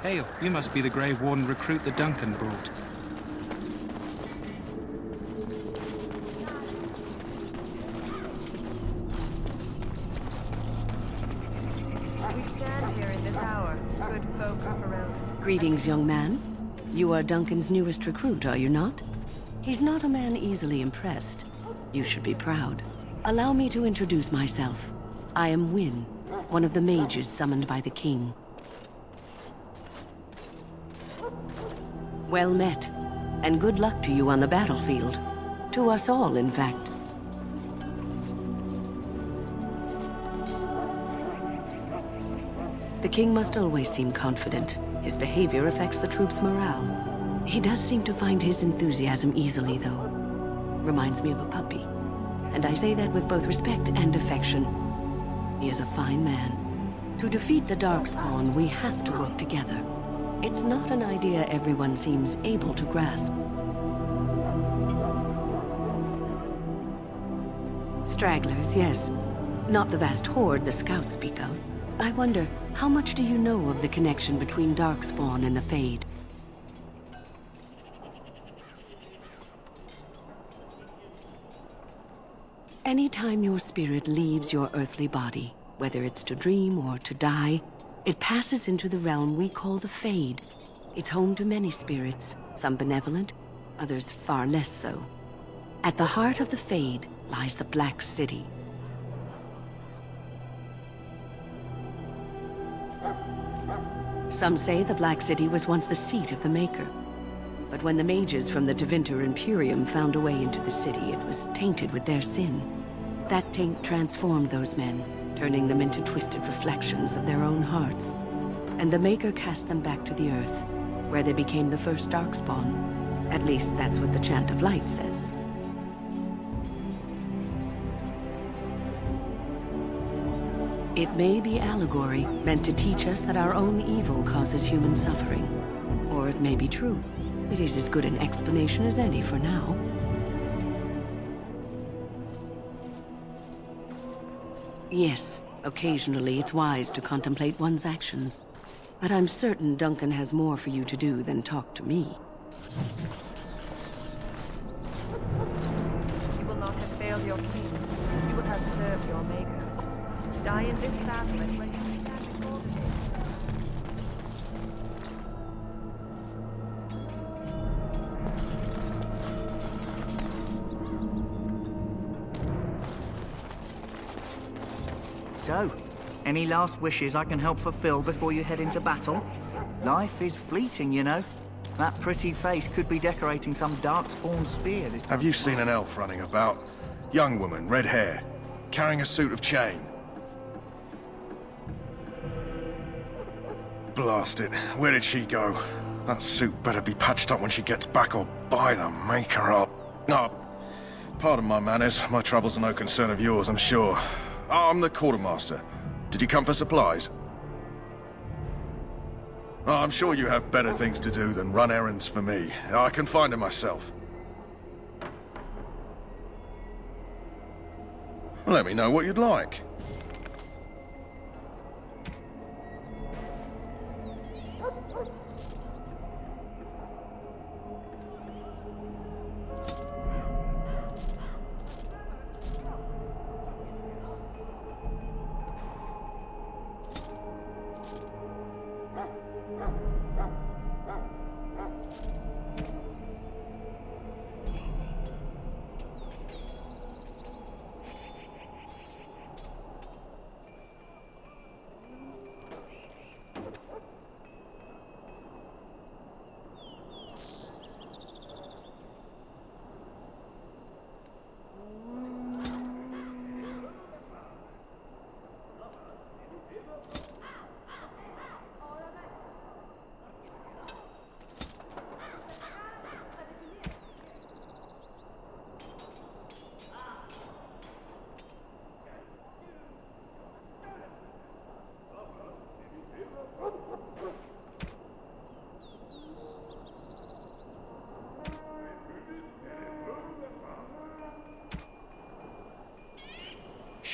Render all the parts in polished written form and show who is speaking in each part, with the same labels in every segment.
Speaker 1: Hail, you must be the Grey Warden recruit that Duncan brought.
Speaker 2: We stand here in this hour, good folk of Ferelden.
Speaker 3: Greetings, young man. You are Duncan's newest recruit, are you not? He's not a man easily impressed. You should be proud. Allow me to introduce myself. I am Wynne, one of the mages summoned by the king. Well met, and good luck to you on the battlefield. To us all, in fact. The king must always seem confident. His behavior affects the troops' morale. He does seem to find his enthusiasm easily, though. Reminds me of a puppy. And I say that with both respect and affection. He is a fine man. To defeat the Darkspawn, we have to work together. It's not an idea everyone seems able to grasp. Stragglers, yes. Not the vast horde the scouts speak of. I wonder, how much do you know of the connection between Darkspawn and the Fade? Anytime your spirit leaves your earthly body, whether it's to dream or to die, it passes into the realm we call the Fade. It's home to many spirits, some benevolent, others far less so. At the heart of the Fade lies the Black City. Some say the Black City was once the seat of the Maker. But when the mages from the Tevinter Imperium found a way into the city, it was tainted with their sin. That taint transformed those men, turning them into twisted reflections of their own hearts. And the Maker cast them back to the Earth, where they became the first Darkspawn. At least that's what the Chant of Light says. It may be allegory, meant to teach us that our own evil causes human suffering. Or it may be true. It is as good an explanation as any for now. Yes, occasionally it's wise to contemplate one's actions. But I'm certain Duncan has more for you to do than talk to me.
Speaker 2: You will not have failed your king. You will have served your Maker. Die in this battle and when you stand before the king.
Speaker 4: So, any last wishes I can help fulfill before you head into battle? Life is fleeting, you know. That pretty face could be decorating some Darkspawn spear this time.
Speaker 5: Have you seen an elf running about? Young woman, red hair, carrying a suit of chain. Blast it. Where did she go? That suit better be patched up when she gets back, or by the Maker up. Oh, pardon my manners. My troubles are no concern of yours, I'm sure. I'm the quartermaster. Did you come for supplies? Oh, I'm sure you have better things to do than run errands for me. I can find them myself. Let me know what you'd like.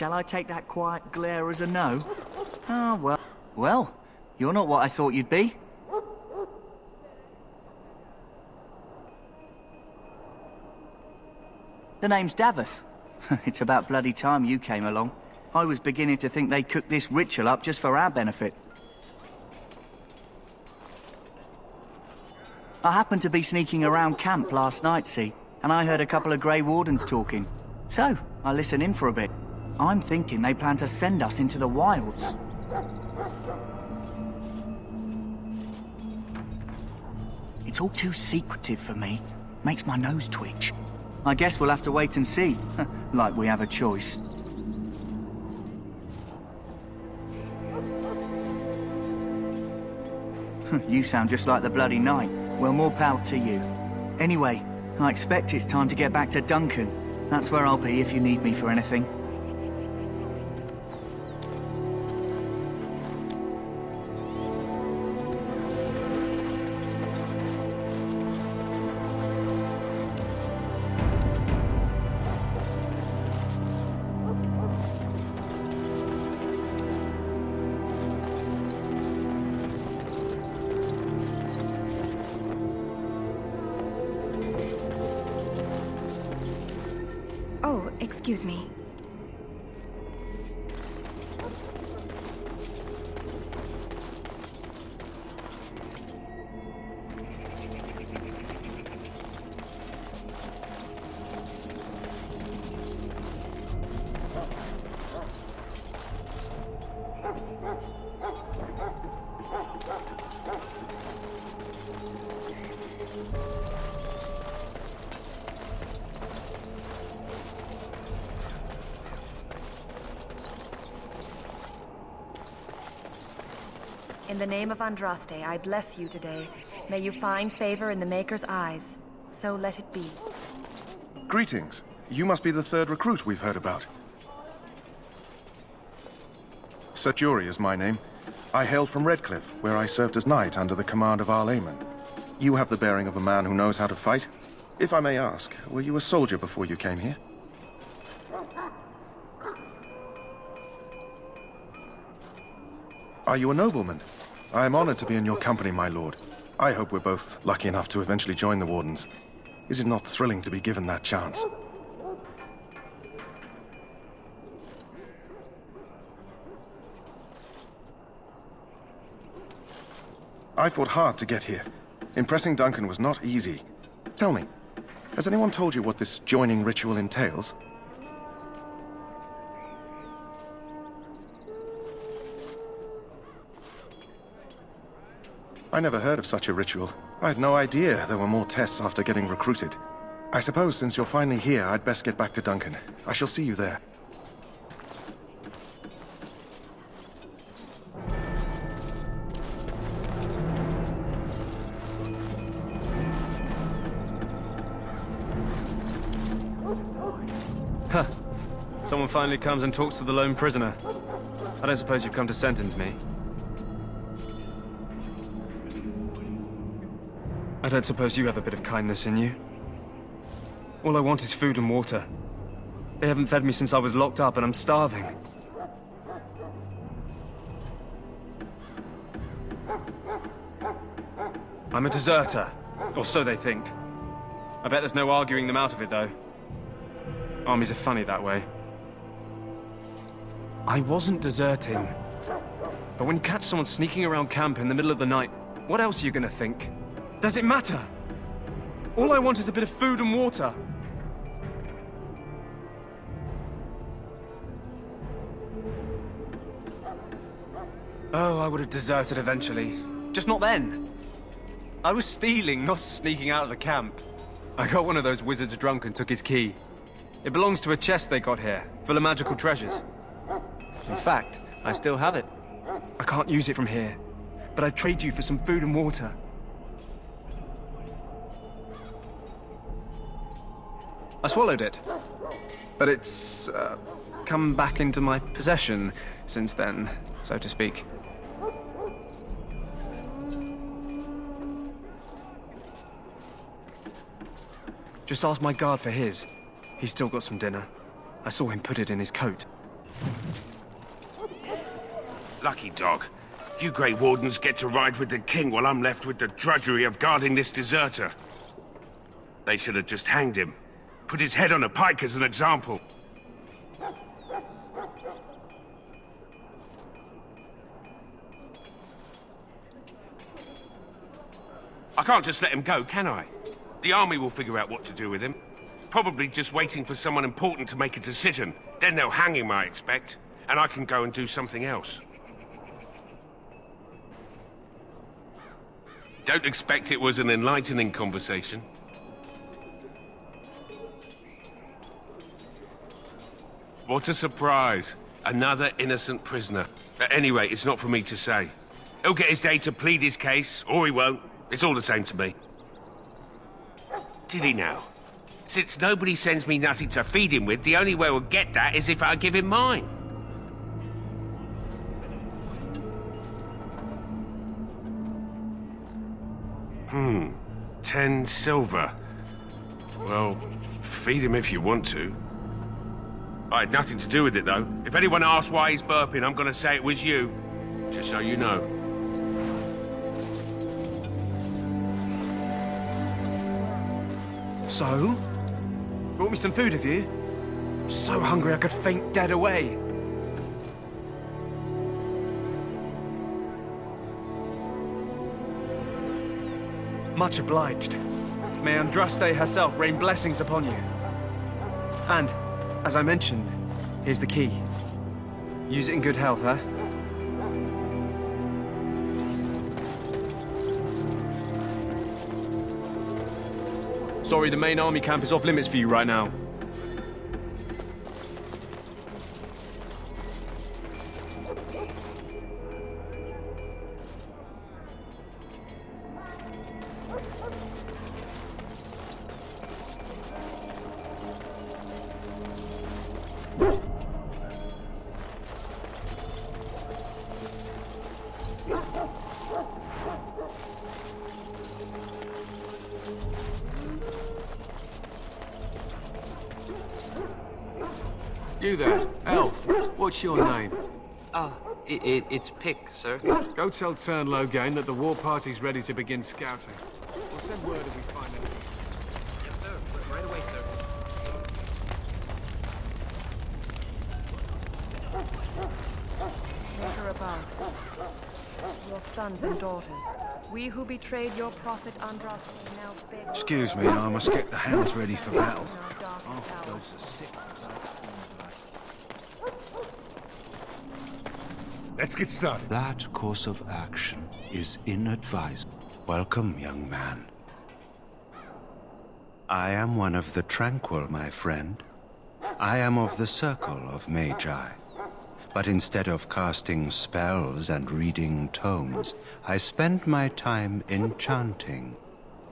Speaker 4: Shall I take that quiet glare as a no? Ah, well. Well, you're not what I thought you'd be. The name's Daveth. It's about bloody time you came along. I was beginning to think they cooked this ritual up just for our benefit. I happened to be sneaking around camp last night, see, and I heard a couple of Grey Wardens talking. So, I listened in for a bit. I'm thinking they plan to send us into the wilds. It's all too secretive for me. Makes my nose twitch. I guess we'll have to wait and see. Like we have a choice. You sound just like the bloody knight. Well, more power to you. Anyway, I expect it's time to get back to Duncan. That's where I'll be if you need me for anything.
Speaker 6: Oh, excuse me.
Speaker 2: In the name of Andraste, I bless you today. May you find favor in the Maker's eyes. So let it be.
Speaker 5: Greetings. You must be the third recruit we've heard about. Sir Jury is my name. I hail from Redcliffe, where I served as knight under the command of Arlayman. You have the bearing of a man who knows how to fight. If I may ask, were you a soldier before you came here? Are you a nobleman? I am honored to be in your company, my lord. I hope we're both lucky enough to eventually join the Wardens. Is it not thrilling to be given that chance? I fought hard to get here. Impressing Duncan was not easy. Tell me, has anyone told you what this joining ritual entails? I never heard of such a ritual. I had no idea there were more tests after getting recruited. I suppose since you're finally here, I'd best get back to Duncan. I shall see you there.
Speaker 1: Huh. Someone finally comes and talks to the lone prisoner. I don't suppose you've come to sentence me. I don't suppose you have a bit of kindness in you. All I want is food and water. They haven't fed me since I was locked up and I'm starving. I'm a deserter, or so they think. I bet there's no arguing them out of it, though. Armies are funny that way. I wasn't deserting. But when you catch someone sneaking around camp in the middle of the night, what else are you gonna think? Does it matter? All I want is a bit of food and water. Oh, I would have deserted eventually. Just not then. I was stealing, not sneaking out of the camp. I got one of those wizards drunk and took his key. It belongs to a chest they got here, full of magical treasures. In fact, I still have it. I can't use it from here, but I'd trade you for some food and water. I swallowed it, but it's come back into my possession since then, so to speak. Just ask my guard for his. He's still got some dinner. I saw him put it in his coat.
Speaker 7: Lucky dog. You Grey Wardens get to ride with the king while I'm left with the drudgery of guarding this deserter. They should have just hanged him. Put his head on a pike as an example. I can't just let him go, can I? The army will figure out what to do with him. Probably just waiting for someone important to make a decision. Then they'll hang him, I expect. And I can go and do something else. Don't expect it was an enlightening conversation. What a surprise. Another innocent prisoner. At any rate, it's not for me to say. He'll get his day to plead his case, or he won't. It's all the same to me. Did he now? Since nobody sends me nothing to feed him with, the only way we'll get that is if I give him mine. 10 silver. Well, feed him if you want to. I had nothing to do with it, though. If anyone asks why he's burping, I'm gonna say it was you. Just so you know.
Speaker 1: So? Brought me some food, have you? I'm so hungry I could faint dead away. Much obliged. May Andraste herself rain blessings upon you. And, as I mentioned, here's the key. Use it in good health, huh? Sorry, the main army camp is off limits for you right now.
Speaker 8: You there, elf. What's your name?
Speaker 9: It's Pick, sir.
Speaker 8: Go tell Turnlow that the war party's ready to begin scouting. We'll send word if we find anything.
Speaker 9: Yes, sir. Right away, sir.
Speaker 2: Maker above, your sons and daughters, we who betrayed your prophet Andraste now beg...
Speaker 5: Excuse me, I must get the hounds ready for battle.
Speaker 7: Let's get started.
Speaker 10: That course of action is inadvisable. Welcome, young man. I am one of the Tranquil, my friend. I am of the Circle of Magi. But instead of casting spells and reading tomes, I spend my time enchanting.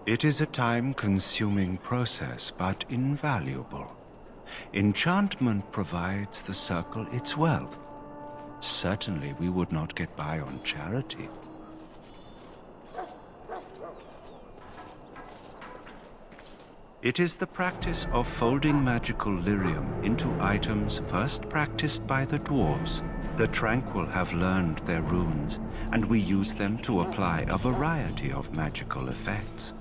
Speaker 10: It is a time-consuming process, but invaluable. Enchantment provides the Circle its wealth. Certainly we would not get by on charity. It is the practice of folding magical lyrium into items first practiced by the dwarves. The Tranquil have learned their runes, and we use them to apply a variety of magical effects.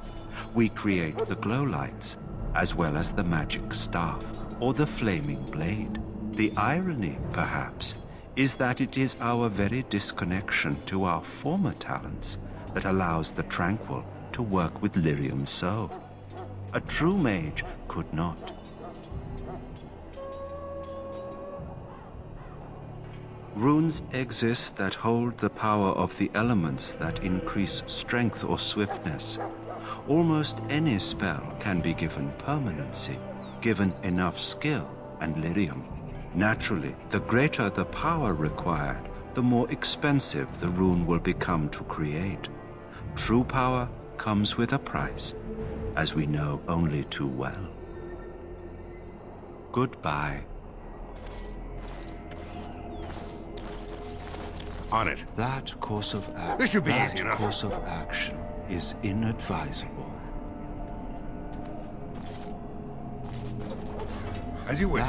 Speaker 10: We create the glow lights, as well as the magic staff, or the flaming blade. The irony, perhaps, is that it is our very disconnection to our former talents that allows the Tranquil to work with lyrium so. A true mage could not. Runes exist that hold the power of the elements that increase strength or swiftness. Almost any spell can be given permanency, given enough skill and lyrium. Naturally, the greater the power required, the more expensive the rune will become to create. True power comes with a price, as we know only too well. Goodbye.
Speaker 7: On it.
Speaker 10: That course of action.
Speaker 7: This should be easy enough.
Speaker 10: That course of action is inadvisable.
Speaker 7: As you wish.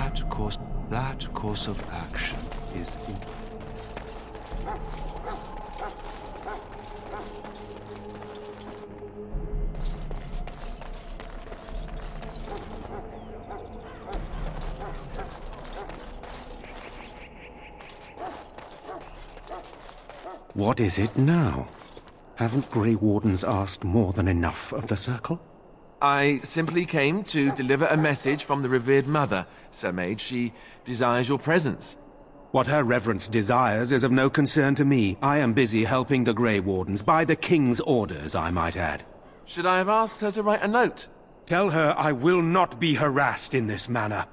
Speaker 10: That course of action is
Speaker 11: What is it now? Haven't Grey Wardens asked more than enough of the Circle?
Speaker 12: I simply came to deliver a message from the revered mother, Sir Mage. She desires your presence.
Speaker 11: What her reverence desires is of no concern to me. I am busy helping the Grey Wardens, by the King's orders, I might add.
Speaker 12: Should I have asked her to write a note?
Speaker 11: Tell her I will not be harassed in this manner.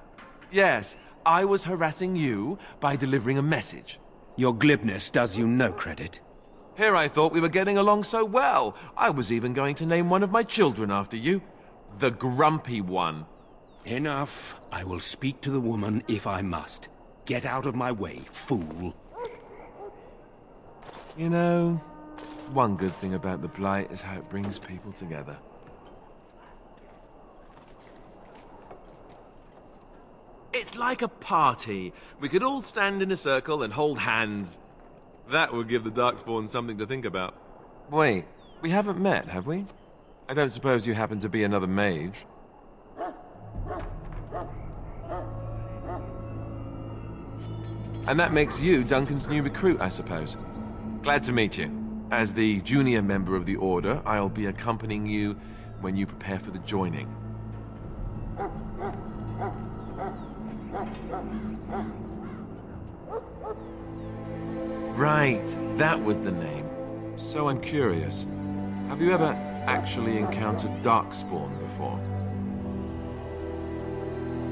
Speaker 12: Yes, I was harassing you by delivering a message.
Speaker 11: Your glibness does you no credit.
Speaker 12: Here I thought we were getting along so well. I was even going to name one of my children after you. The Grumpy One.
Speaker 11: Enough. I will speak to the woman if I must. Get out of my way, fool.
Speaker 12: You know, one good thing about the blight is how it brings people together. It's like a party. We could all stand in a circle and hold hands. That would give the Darkspawn something to think about. Wait, we haven't met, have we? I don't suppose you happen to be another mage? And that makes you Duncan's new recruit, I suppose. Glad to meet you. As the junior member of the Order, I'll be accompanying you when you prepare for the joining. Right, that was the name. So I'm curious. Have you ever actually encountered Darkspawn before?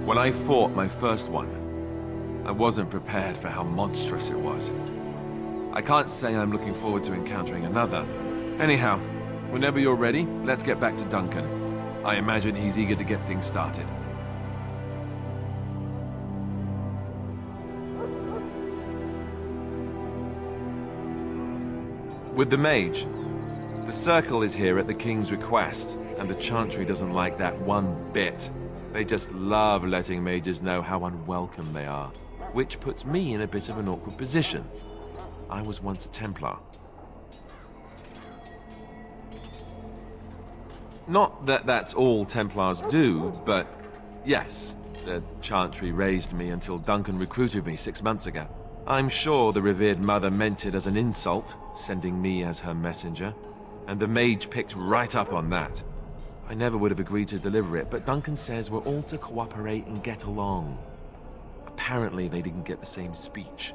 Speaker 12: When I fought my first one, I wasn't prepared for how monstrous it was. I can't say I'm looking forward to encountering another. Anyhow, whenever you're ready, let's get back to Duncan. I imagine he's eager to get things started. With the mage, the Circle is here at the King's request, and the Chantry doesn't like that one bit. They just love letting mages know how unwelcome they are, which puts me in a bit of an awkward position. I was once a Templar. Not that that's all Templars do, but yes, the Chantry raised me until Duncan recruited me 6 months ago. I'm sure the revered mother meant it as an insult, sending me as her messenger, and the mage picked right up on that. I never would have agreed to deliver it, but Duncan says we're all to cooperate and get along. Apparently they didn't get the same speech.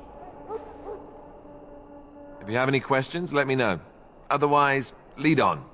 Speaker 12: If you have any questions, let me know. Otherwise, lead on.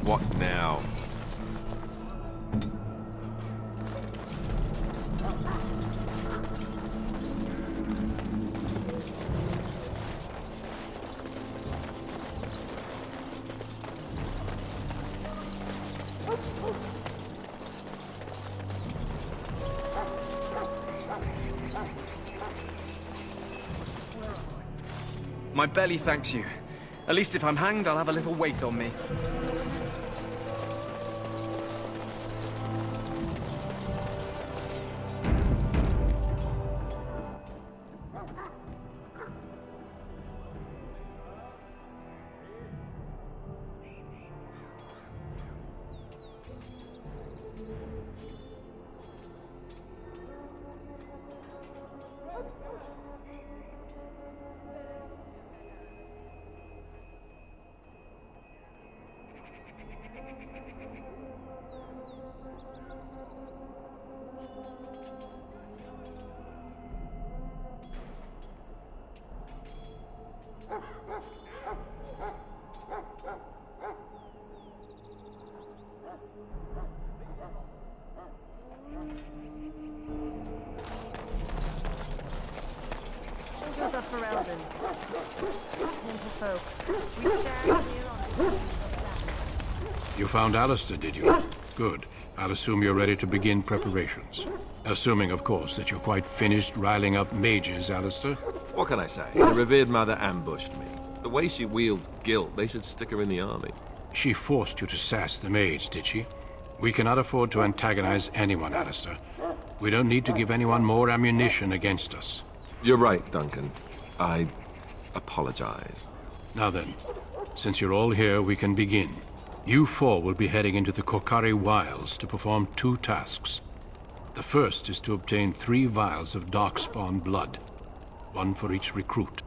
Speaker 12: What now?
Speaker 1: My belly thanks you. At least if I'm hanged, I'll have a little weight on me.
Speaker 2: Soldiers of Ferelden. Gentle folk. We stand here on
Speaker 8: You found Alistair, did you? Good. I'll assume you're ready to begin preparations. Assuming, of course, that you're quite finished riling up mages, Alistair.
Speaker 12: What can I say? The revered mother ambushed me. The way she wields guilt, they should stick her in the army.
Speaker 8: She forced you to sass the mage, did she? We cannot afford to antagonize anyone, Alistair. We don't need to give anyone more ammunition against us.
Speaker 12: You're right, Duncan. I apologize.
Speaker 8: Now then, since you're all here, we can begin. You four will be heading into the Korcari Wilds to perform 2 tasks. The first is to obtain 3 vials of darkspawn blood, 1 for each recruit.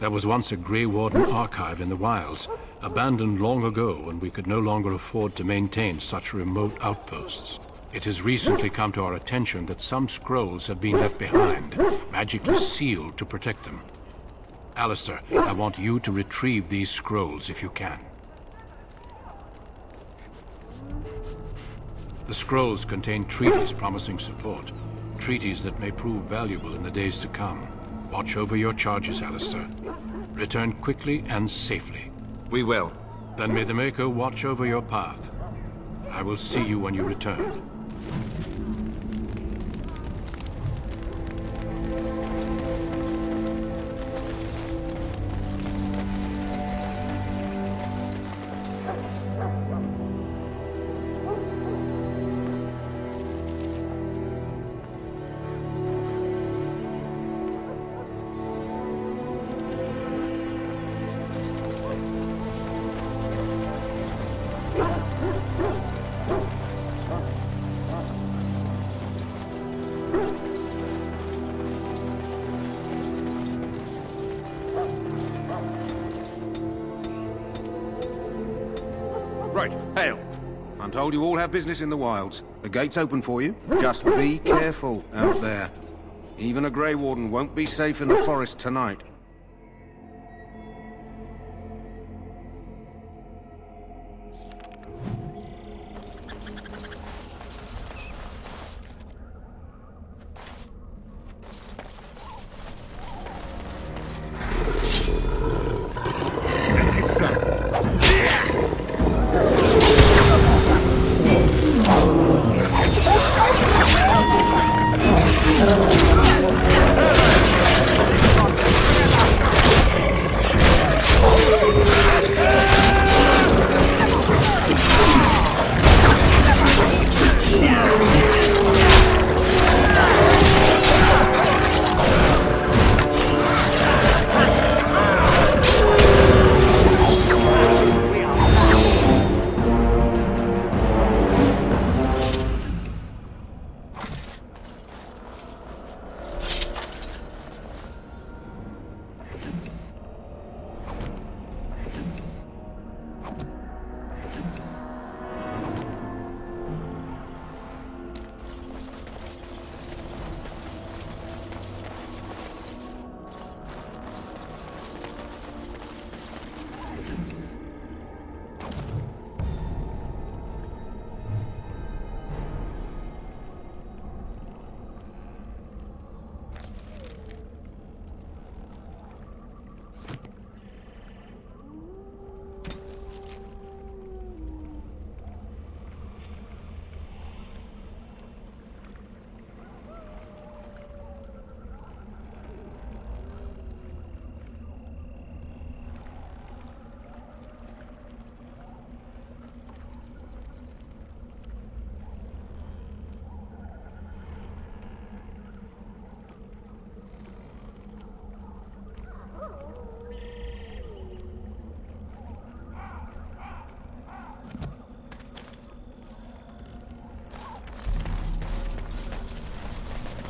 Speaker 8: There was once a Grey Warden archive in the wilds, abandoned long ago when we could no longer afford to maintain such remote outposts. It has recently come to our attention that some scrolls have been left behind, magically sealed to protect them. Alistair, I want you to retrieve these scrolls if you can. The scrolls contain treaties promising support, treaties that may prove valuable in the days to come. Watch over your charges, Alistair. Return quickly and safely.
Speaker 12: We will.
Speaker 8: Then may the Maker watch over your path. I will see you when you return.
Speaker 11: Right, hail. I'm told you all have business in the wilds. The gate's open for you. Just be careful out there. Even a Grey Warden won't be safe in the forest tonight.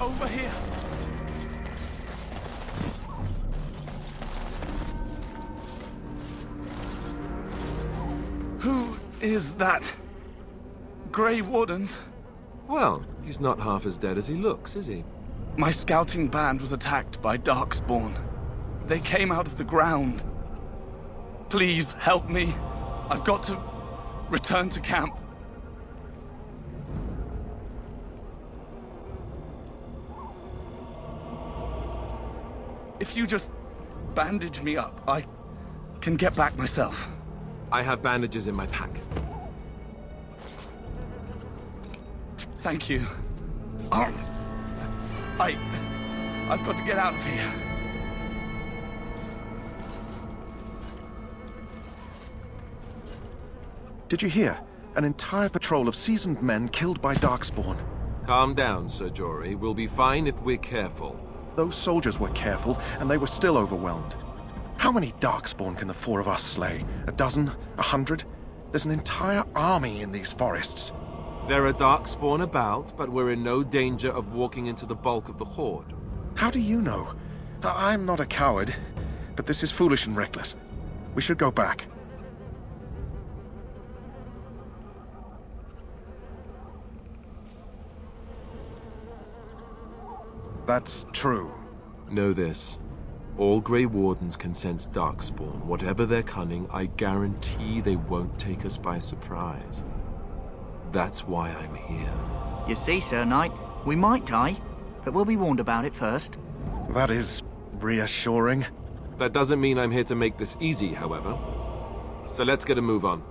Speaker 1: Over here.
Speaker 13: Who is that? Grey Wardens?
Speaker 12: Well, he's not half as dead as he looks, is he?
Speaker 13: My scouting band was attacked by Darkspawn. They came out of the ground. Please help me. I've got to return to camp. If you just bandage me up, I can get back myself.
Speaker 12: I have bandages in my pack.
Speaker 13: Thank you. I've got to get out of here.
Speaker 5: Did you hear? An entire patrol of seasoned men killed by Darkspawn.
Speaker 12: Calm down, Sir Jory. We'll be fine if we're careful.
Speaker 5: Those soldiers were careful, and they were still overwhelmed. How many Darkspawn can the four of us slay? A dozen? 100? There's an entire army in these forests.
Speaker 12: There are Darkspawn about, but we're in no danger of walking into the bulk of the Horde.
Speaker 5: How do you know? I'm not a coward, but this is foolish and reckless. We should go back. That's true.
Speaker 12: Know this. All Grey Wardens can sense Darkspawn. Whatever their cunning, I guarantee they won't take us by surprise. That's why I'm here.
Speaker 4: You see, Sir Knight, we might die, but we'll be warned about it first.
Speaker 5: That is reassuring.
Speaker 12: That doesn't mean I'm here to make this easy, however. So let's get a move on.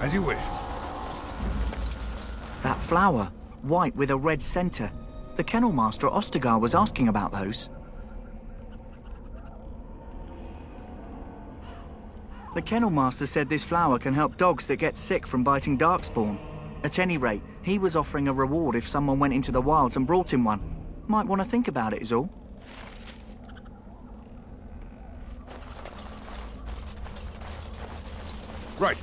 Speaker 13: As you wish.
Speaker 4: That flower, white with a red center. The kennel master at Ostergar was asking about those. The kennel master said this flower can help dogs that get sick from biting Darkspawn. At any rate, he was offering a reward if someone went into the wilds and brought him one. Might want to think about it is all.
Speaker 11: Right.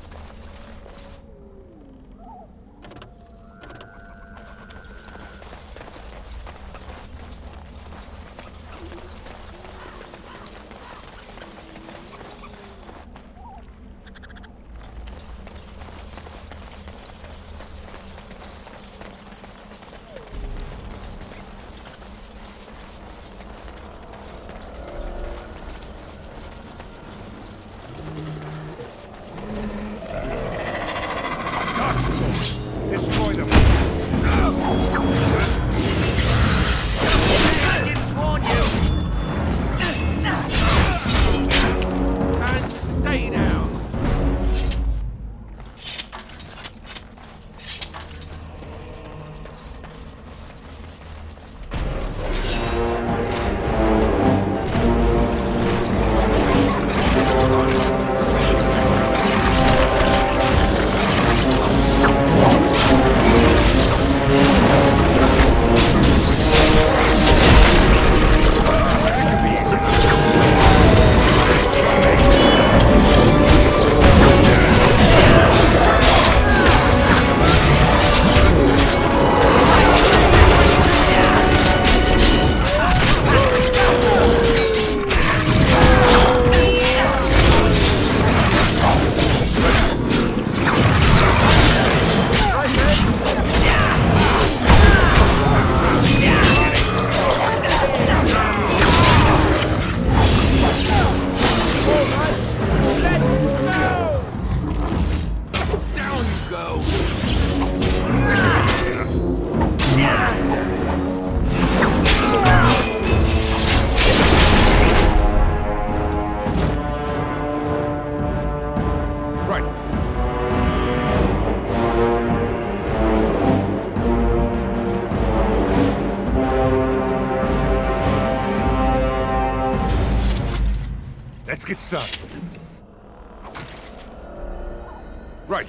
Speaker 7: go.
Speaker 11: Right.
Speaker 7: Let's get started.
Speaker 11: Right.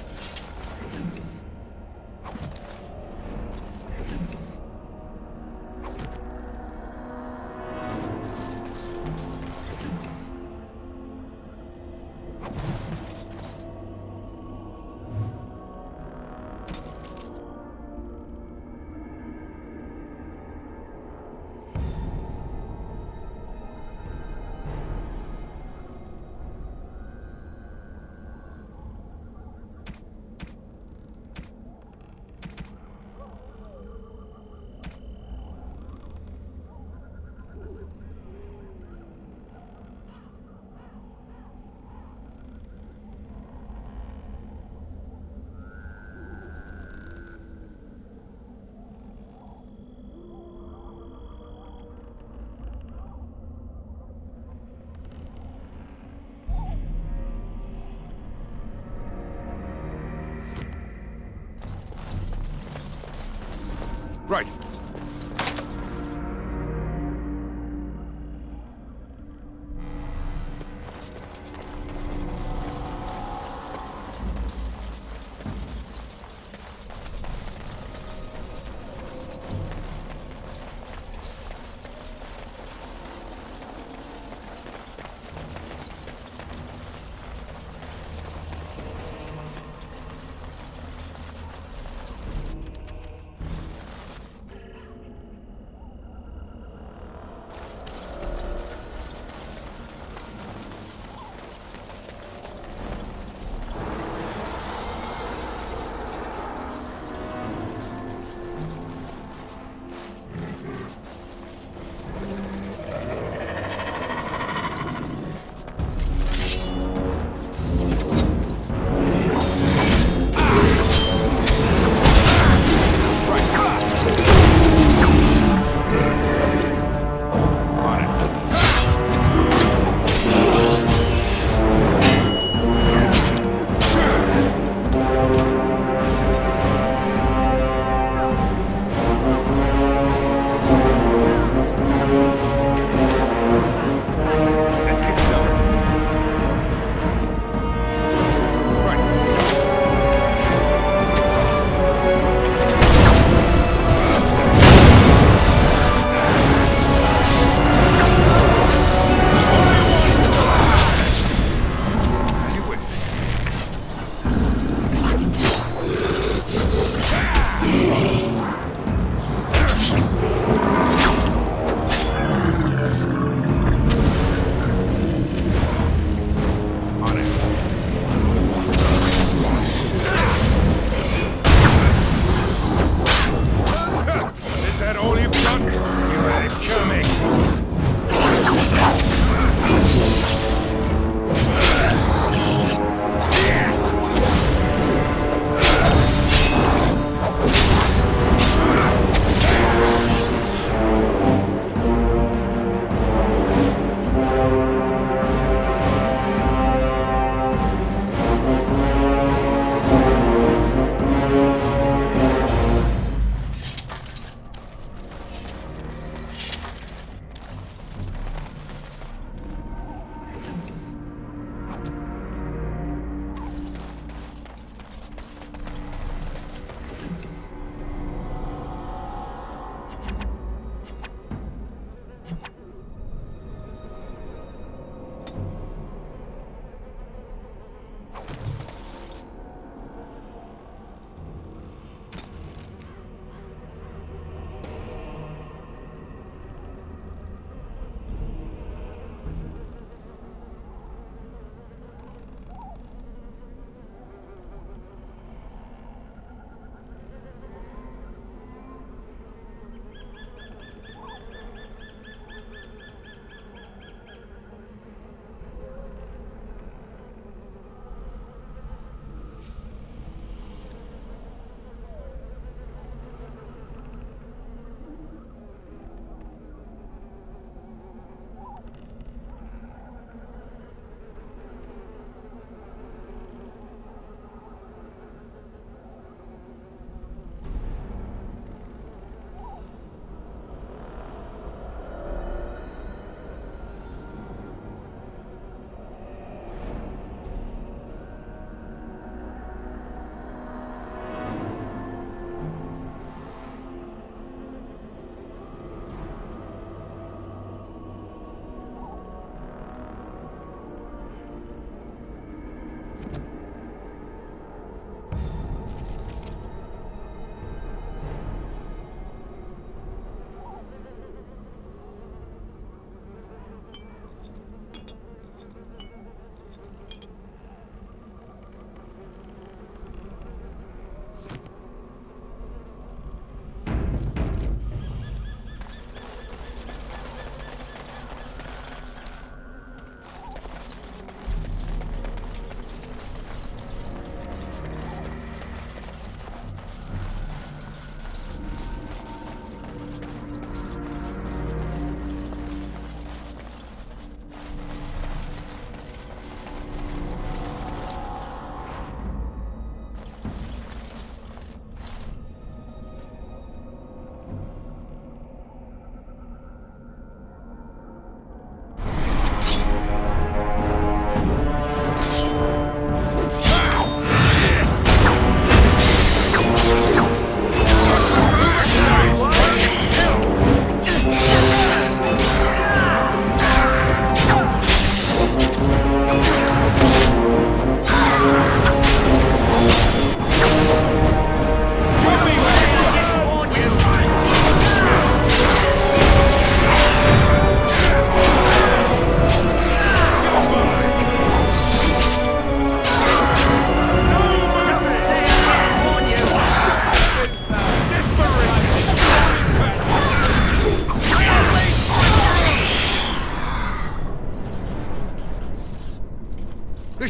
Speaker 11: Right.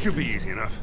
Speaker 7: should be easy enough.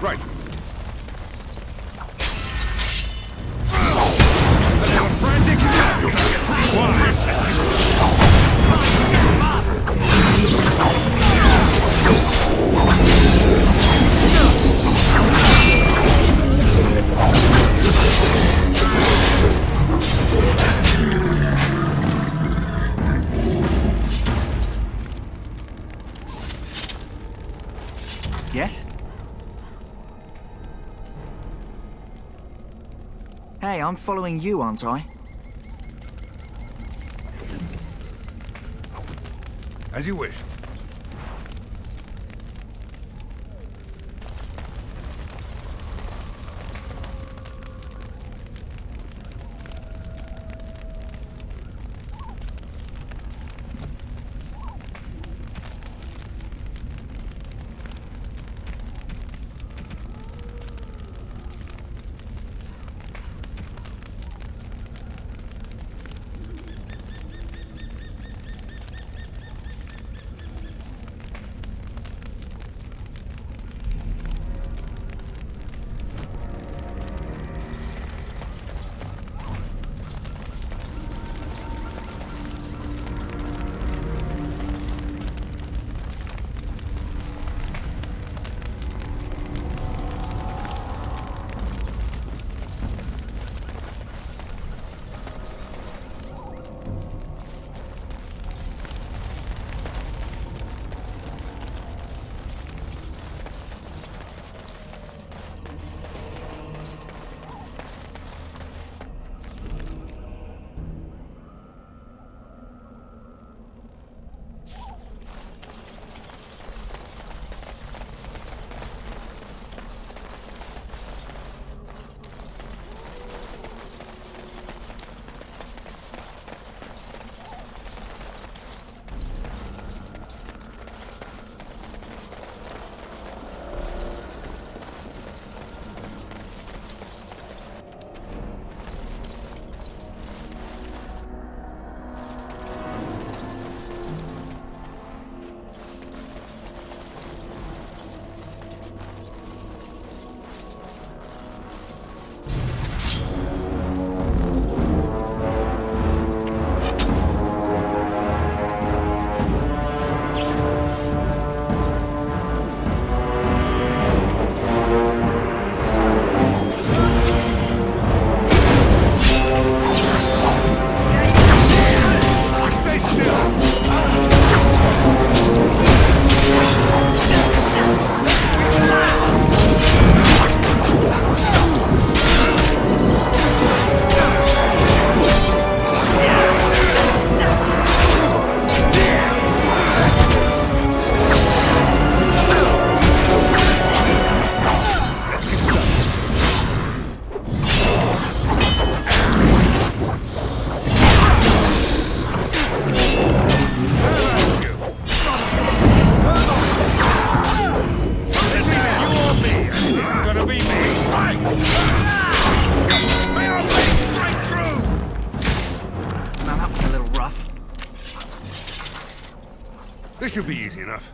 Speaker 7: Right.
Speaker 4: Yes? Hey, I'm following you, aren't I?
Speaker 7: As you wish. This should be easy enough.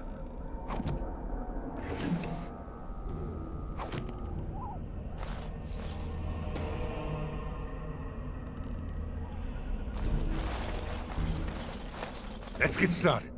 Speaker 7: Let's get started.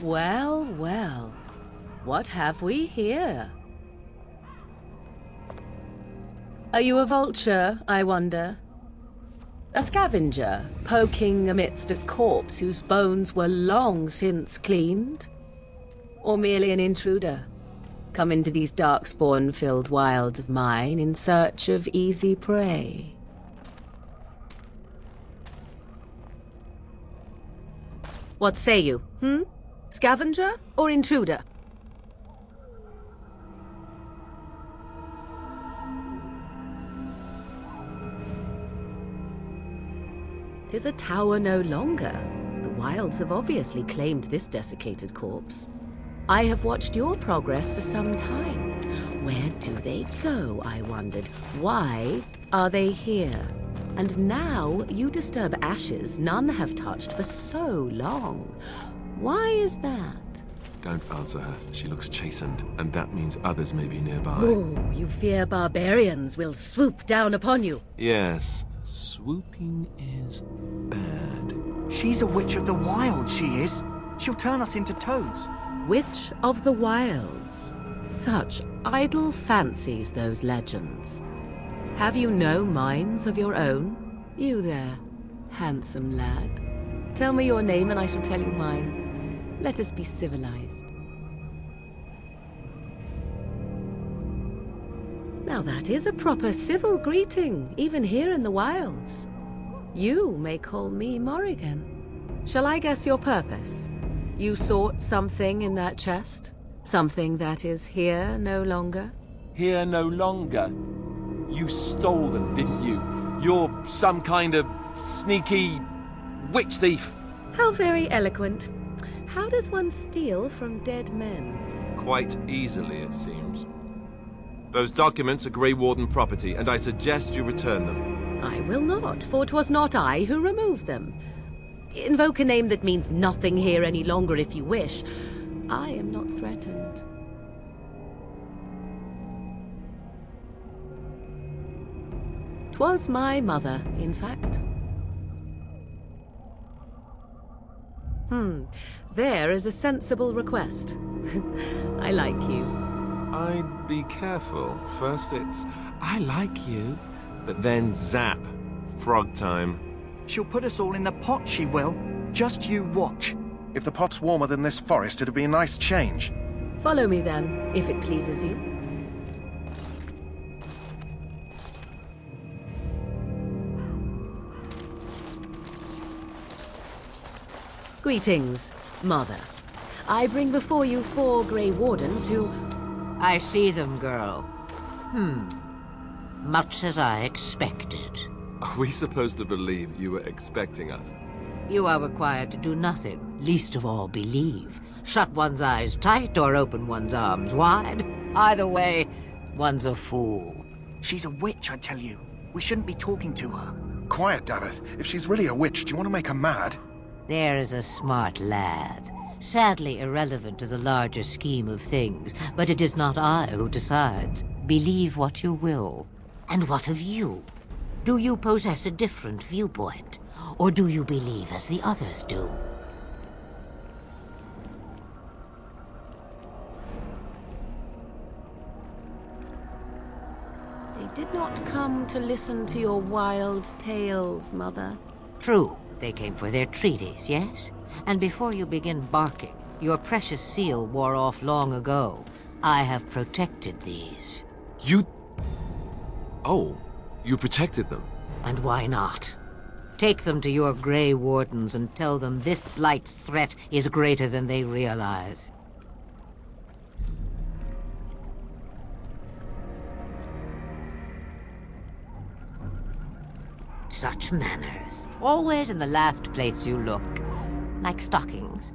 Speaker 3: Well, well. What have we here? Are you a vulture, I wonder? A scavenger, poking amidst a corpse whose bones were long since cleaned? Or merely an intruder, come into these darkspawn-filled wilds of mine in search of easy prey? What say you, Scavenger or intruder? Tis a tower no longer. The wilds have obviously claimed this desiccated corpse. I have watched your progress for some time. Where do they go, I wondered? Why are they here? And now you disturb ashes none have touched for so long. Why is that?
Speaker 12: Don't answer her. She looks chastened, and that means others may be nearby.
Speaker 3: Oh, you fear barbarians will swoop down upon you.
Speaker 12: Yes, swooping is bad.
Speaker 4: She's a witch of the wild, she is. She'll turn us into toads.
Speaker 3: Witch of the wilds. Such idle fancies, those legends. Have you no minds of your own? You there, handsome lad. Tell me your name and I shall tell you mine. Let us be civilized. Now that is a proper civil greeting, even here in the wilds. You may call me Morrigan. Shall I guess your purpose? You sought something in that chest? Something that is here no longer?
Speaker 12: Here no longer? You stole them, didn't you? You're some kind of sneaky witch thief.
Speaker 3: How very eloquent. How does one steal from dead men?
Speaker 12: Quite easily, it seems. Those documents are Grey Warden property, and I suggest you return them.
Speaker 3: I will not, for 'twas not I who removed them. Invoke a name that means nothing here any longer if you wish. I am not threatened. 'Twas my mother, in fact. There is a sensible request. I like you.
Speaker 12: I'd be careful. First it's, I like you, but then zap. Frog time.
Speaker 4: She'll put us all in the pot, she will. Just you watch.
Speaker 5: If the pot's warmer than this forest, it'd be a nice change.
Speaker 3: Follow me then, if it pleases you. Greetings, Mother. I bring before you 4 Grey Wardens who...
Speaker 14: I see them, girl. Much as I expected.
Speaker 12: Are we supposed to believe you were expecting us?
Speaker 14: You are required to do nothing, least of all believe. Shut one's eyes tight or open one's arms wide. Either way, one's a fool.
Speaker 4: She's a witch, I tell you. We shouldn't be talking to her.
Speaker 5: Quiet, dammit. If she's really a witch, do you want to make her mad?
Speaker 14: There is a smart lad. Sadly irrelevant to the larger scheme of things, but it is not I who decides. Believe what you will. And what of you? Do you possess a different viewpoint? Or do you believe as the others do?
Speaker 3: They did not come to listen to your wild tales, Mother.
Speaker 14: True. They came for their treaties, yes? And before you begin barking, your precious seal wore off long ago. I have protected these.
Speaker 12: You... Oh, You protected them?
Speaker 14: And why not? Take them to your Grey Wardens and tell them this blight's threat is greater than they realize. Such manners. Always in the last place you look. Like stockings.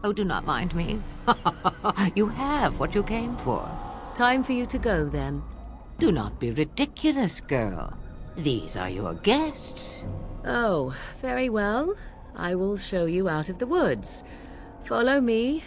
Speaker 14: Oh, do not mind me. You have what you came for.
Speaker 3: Time for you to go, then.
Speaker 14: Do not be ridiculous, girl. These are your guests.
Speaker 3: Oh, very well. I will show you out of the woods. Follow me.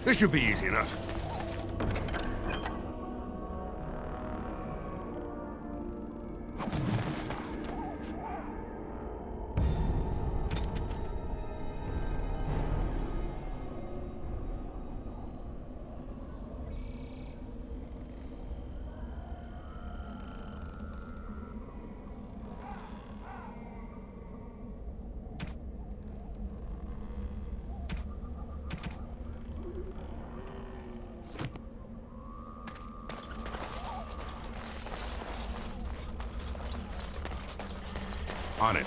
Speaker 7: This should be easy enough. On it.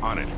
Speaker 11: On it.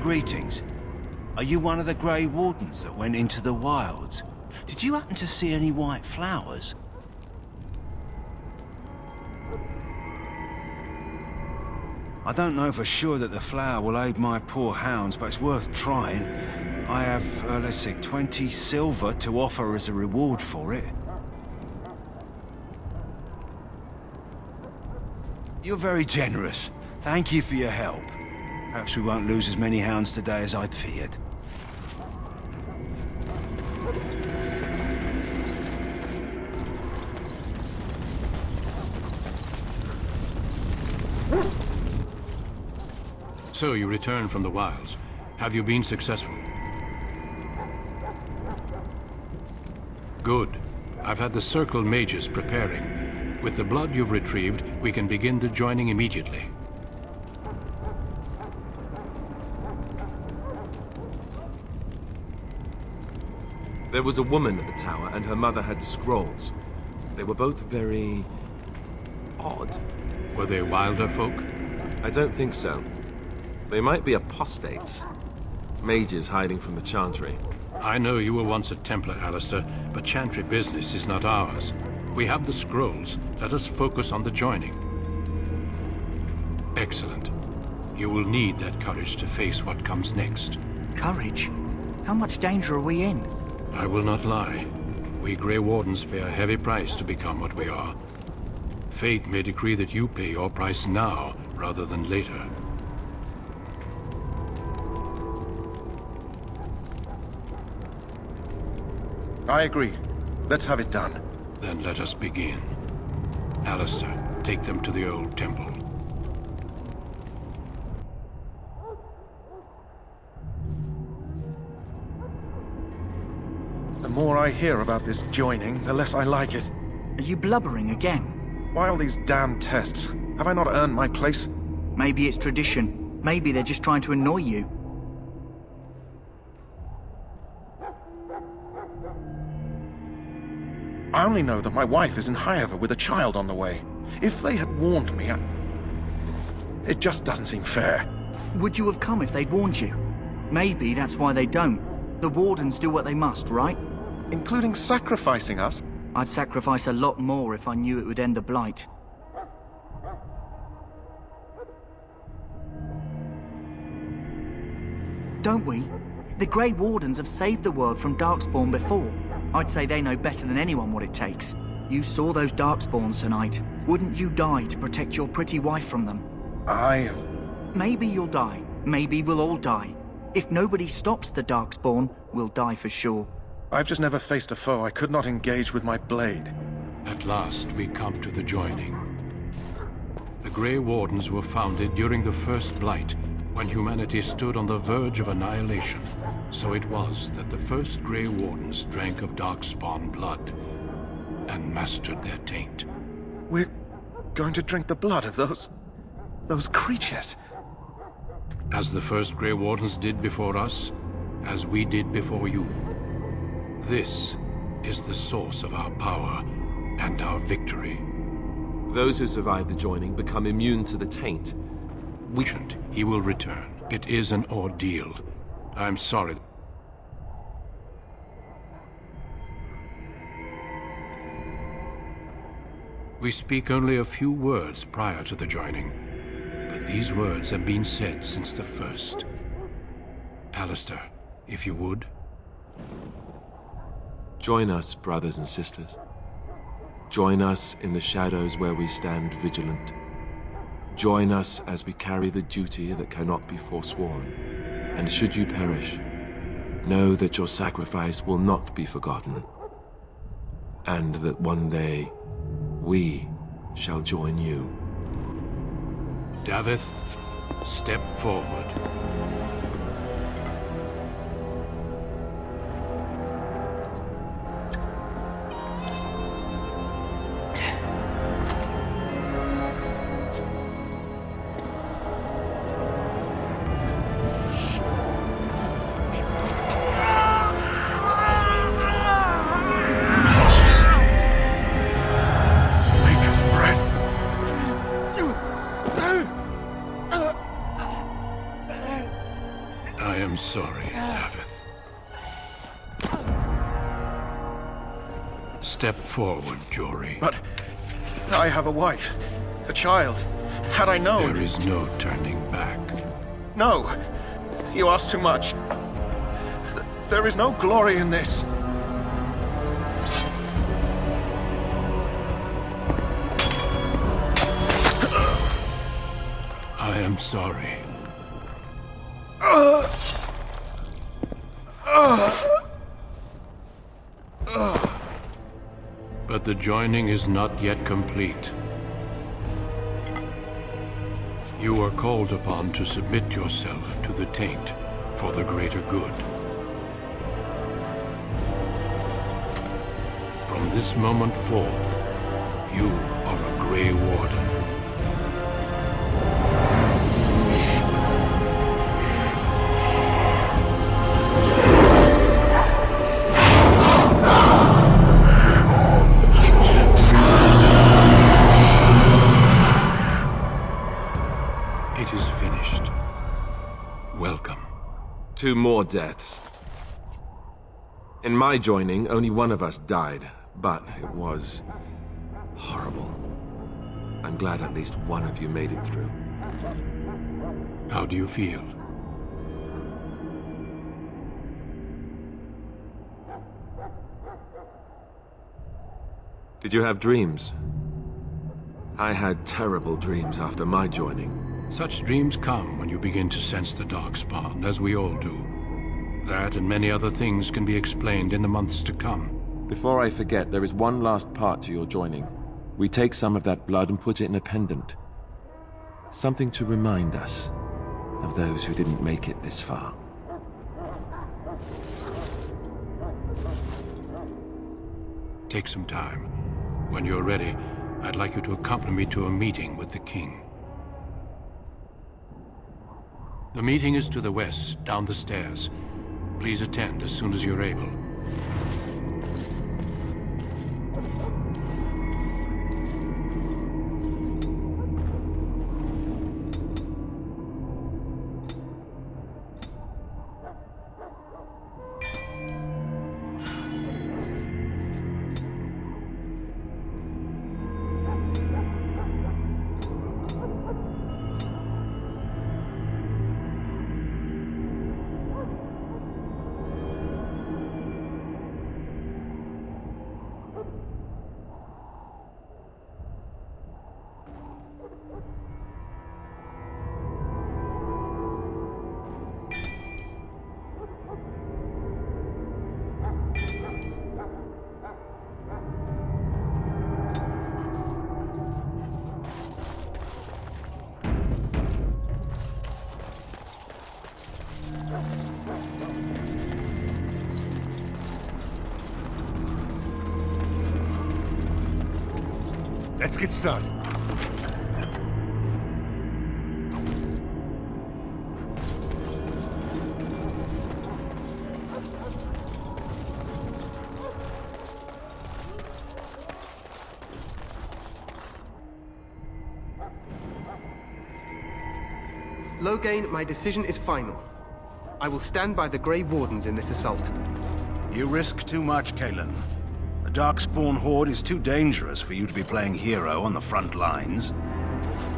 Speaker 10: Greetings. Are you one of the Grey Wardens that went into the wilds? Did you happen to see any white flowers? I don't know for sure that the flower will aid my poor hounds, but it's worth trying. I have, let's see, 20 silver to offer as a reward for it. You're very generous. Thank you for your help. Perhaps we won't lose as many hounds today as I'd feared.
Speaker 8: So you returned from the wilds. Have you been successful? Good. I've had the Circle mages preparing. With the blood you've retrieved, we can begin the joining immediately.
Speaker 12: There was a woman at the tower, and her mother had scrolls. They were both very... odd.
Speaker 8: Were they wilder folk?
Speaker 12: I don't think so. They might be apostates. Mages hiding from the Chantry.
Speaker 8: I know you were once a Templar, Alistair, but Chantry business is not ours. We have the scrolls. Let us focus on the joining. Excellent. You will need that courage to face what comes next.
Speaker 4: Courage? How much danger are we in?
Speaker 8: I will not lie. We Grey Wardens pay a heavy price to become what we are. Fate may decree that you pay your price now, rather than later.
Speaker 5: I agree. Let's have it done.
Speaker 8: Then let us begin. Alistair, take them to the old temple.
Speaker 5: The more I hear about this joining, the less I like it.
Speaker 4: Are you blubbering again?
Speaker 5: Why all these damn tests? Have I not earned my place?
Speaker 4: Maybe it's tradition. Maybe they're just trying to annoy you.
Speaker 5: I only know that my wife is in Highever with a child on the way. If they had warned me, it just doesn't seem fair.
Speaker 4: Would you have come if they'd warned you? Maybe that's why they don't. The Wardens do what they must, right?
Speaker 5: Including sacrificing us?
Speaker 4: I'd sacrifice a lot more if I knew it would end the blight. Don't we? The Grey Wardens have saved the world from Darkspawn before. I'd say they know better than anyone what it takes. You saw those Darkspawns tonight. Wouldn't you die to protect your pretty wife from them?
Speaker 5: Maybe
Speaker 4: you'll die. Maybe we'll all die. If nobody stops the Darkspawn, we'll die for sure.
Speaker 5: I've just never faced a foe I could not engage with my blade.
Speaker 8: At last, we come to the joining. The Grey Wardens were founded during the First Blight, when humanity stood on the verge of annihilation. So it was that the first Grey Wardens drank of Darkspawn blood and mastered their taint.
Speaker 5: We're going to drink the blood of those creatures.
Speaker 8: As the first Grey Wardens did before us, as we did before you. This is the source of our power and our victory.
Speaker 12: Those who survive the joining become immune to the taint.
Speaker 8: He will return. It is an ordeal. I'm sorry. We speak only a few words prior to the joining, but these words have been said since the first. Alistair, if you would.
Speaker 12: Join us, brothers and sisters. Join us in the shadows where we stand vigilant. Join us as we carry the duty that cannot be forsworn. And should you perish, know that your sacrifice will not be forgotten. And that one day, we shall join you.
Speaker 8: Davith, step forward. I am sorry, Davith. Step forward, Jory.
Speaker 5: But I have a wife, a child. Had I known...
Speaker 8: There is no turning back.
Speaker 5: No! You ask too much. There is no glory in this.
Speaker 8: I am sorry. But the joining is not yet complete. You are called upon to submit yourself to the taint for the greater good. From this moment forth, you are a Grey Warden. It is finished. Welcome.
Speaker 12: 2 more deaths. In my joining, only one of us died, but it was horrible. I'm glad at least one of you made it through.
Speaker 8: How do you feel?
Speaker 12: Did you have dreams? I had terrible dreams after my joining.
Speaker 8: Such dreams come when you begin to sense the Darkspawn, as we all do. That and many other things can be explained in the months to come.
Speaker 12: Before I forget, there is one last part to your joining. We take some of that blood and put it in a pendant. Something to remind us of those who didn't make it this far.
Speaker 8: Take some time. When you're ready, I'd like you to accompany me to a meeting with the king. The meeting is to the west, down the stairs. Please attend as soon as you're able.
Speaker 15: Let's get started.
Speaker 9: Loghain, my decision is final. I will stand by the Grey Wardens in this assault.
Speaker 11: You risk too much, Cailan. A Darkspawn horde is too dangerous for you to be playing hero on the front lines.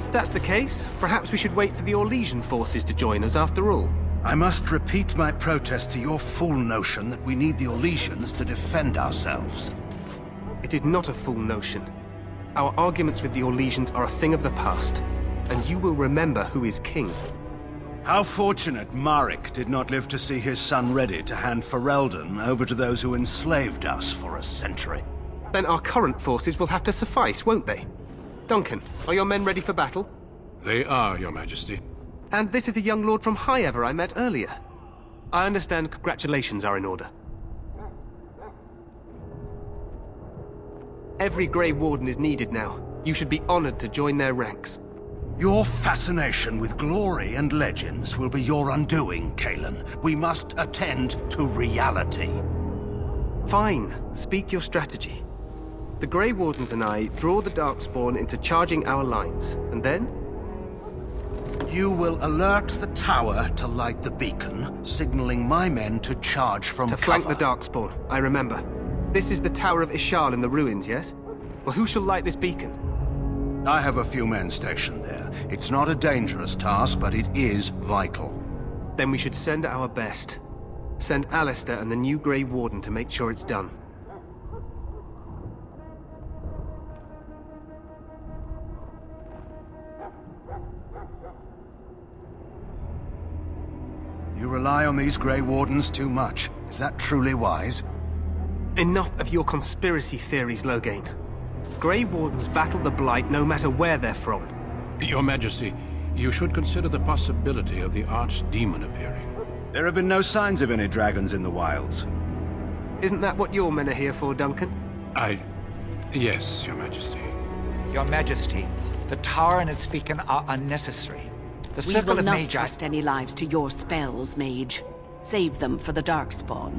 Speaker 9: If that's the case, perhaps we should wait for the Orlesian forces to join us after all.
Speaker 11: I must repeat my protest to your fool notion that we need the Orlesians to defend ourselves.
Speaker 9: It is not a fool notion. Our arguments with the Orlesians are a thing of the past, and you will remember who is king.
Speaker 11: How fortunate Marek did not live to see his son ready to hand Ferelden over to those who enslaved us for a century.
Speaker 9: Then our current forces will have to suffice, won't they? Duncan, are your men ready for battle?
Speaker 8: They are, Your Majesty.
Speaker 9: And this is the young lord from Highever I met earlier. I understand congratulations are in order. Every Grey Warden is needed now. You should be honored to join their ranks.
Speaker 11: Your fascination with glory and legends will be your undoing, Cailan. We must attend to reality.
Speaker 9: Fine. Speak your strategy. The Grey Wardens and I draw the Darkspawn into charging our lines, and then?
Speaker 11: You will alert the tower to light the beacon, signaling my men to charge from cover.
Speaker 9: To flank the Darkspawn, I remember. This is the Tower of Ishal in the ruins, yes? Well, who shall light this beacon?
Speaker 11: I have a few men stationed there. It's not a dangerous task, but it is vital.
Speaker 9: Then we should send our best. Send Alistair and the new Grey Warden to make sure it's done.
Speaker 11: You rely on these Grey Wardens too much. Is that truly wise?
Speaker 9: Enough of your conspiracy theories, Loghain. Grey Wardens battle the Blight no matter where they're from.
Speaker 8: Your Majesty, you should consider the possibility of the Archdemon appearing.
Speaker 11: There have been no signs of any dragons in the wilds.
Speaker 9: Isn't that what your men are here for, Duncan?
Speaker 8: Yes, Your Majesty.
Speaker 16: Your Majesty, the tower and its beacon are unnecessary. The
Speaker 3: We
Speaker 16: circle
Speaker 3: will
Speaker 16: of
Speaker 3: not
Speaker 16: Magi...
Speaker 3: trust any lives to your spells, mage. Save them for the Darkspawn.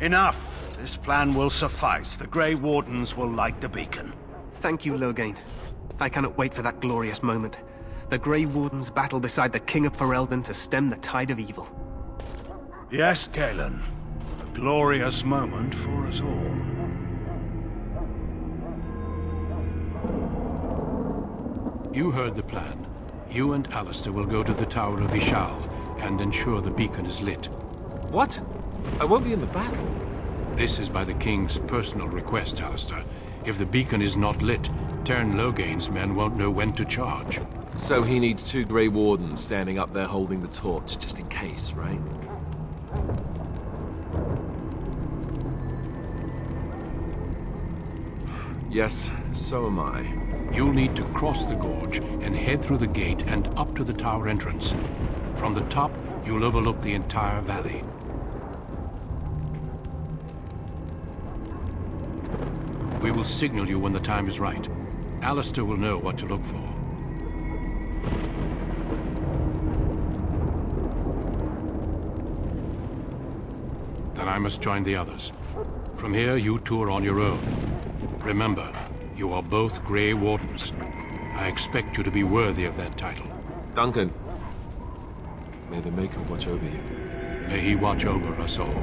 Speaker 10: Enough! This plan will suffice. The Grey Wardens will light the beacon.
Speaker 9: Thank you, Loghain. I cannot wait for that glorious moment. The Grey Wardens battle beside the King of Ferelden to stem the tide of evil.
Speaker 10: Yes, Galen. A glorious moment for us all.
Speaker 8: You heard the plan. You and Alistair will go to the Tower of Ishal and ensure the beacon is lit.
Speaker 12: What? I won't be in the battle.
Speaker 8: This is by the King's personal request, Alistair. If the beacon is not lit, Tern Loghain's men won't know when to charge.
Speaker 12: So he needs 2 Grey Wardens standing up there holding the torch, just in case, right? Yes, so am I.
Speaker 8: You'll need to cross the gorge and head through the gate and up to the tower entrance. From the top, you'll overlook the entire valley. We will signal you when the time is right. Alistair will know what to look for. Then I must join the others. From here, you two are on your own. Remember, you are both Grey Wardens. I expect you to be worthy of that title.
Speaker 12: Duncan, may the Maker watch over you.
Speaker 8: May he watch over us all.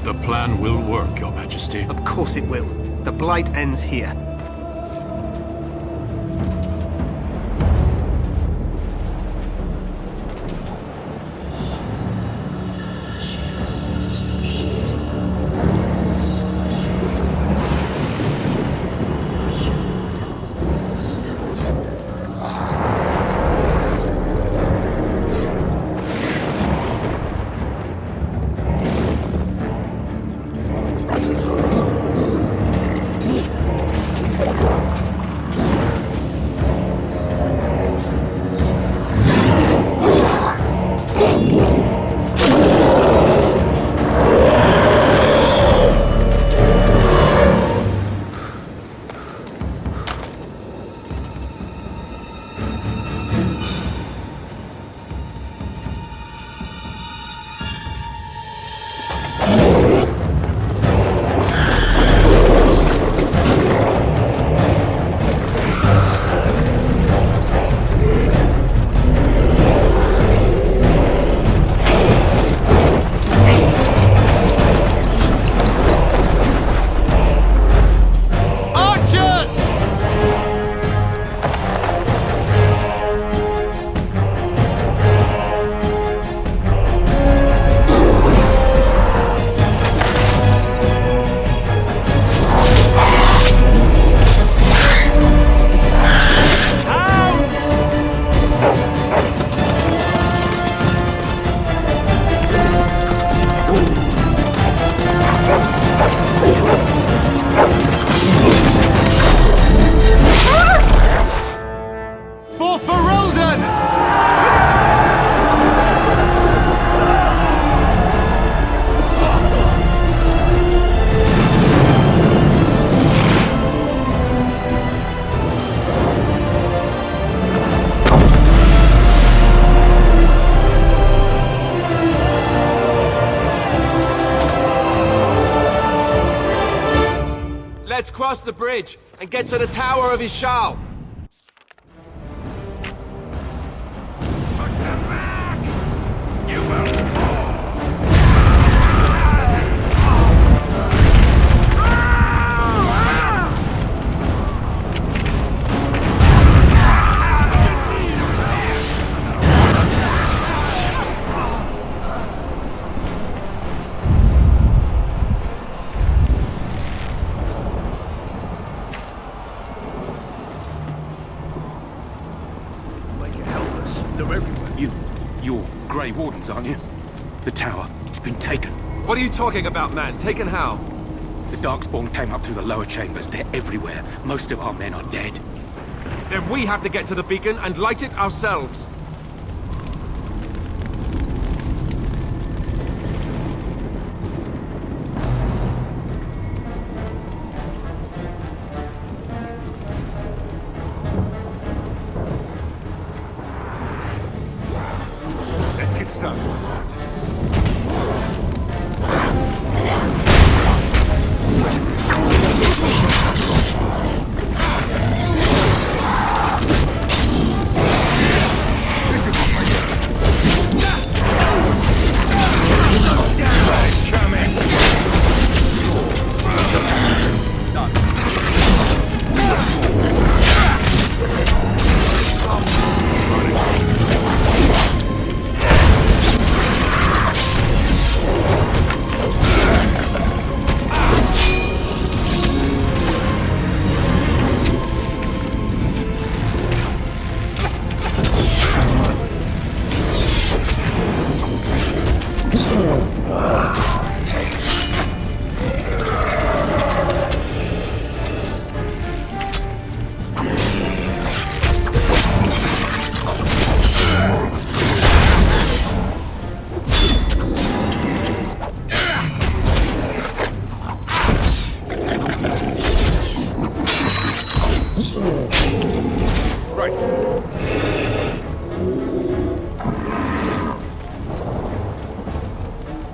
Speaker 8: The plan will work, Your Majesty.
Speaker 9: Of course it will. The blight ends here.
Speaker 12: Let's cross the bridge and get to the Tower of Ishal.
Speaker 11: You're Grey Wardens, aren't you? The tower, it's been taken.
Speaker 12: What are you talking about, man? Taken how?
Speaker 11: The Darkspawn came up through the lower chambers. They're everywhere. Most of our men are dead.
Speaker 12: Then we have to get to the beacon and light it ourselves.
Speaker 15: Let's get started.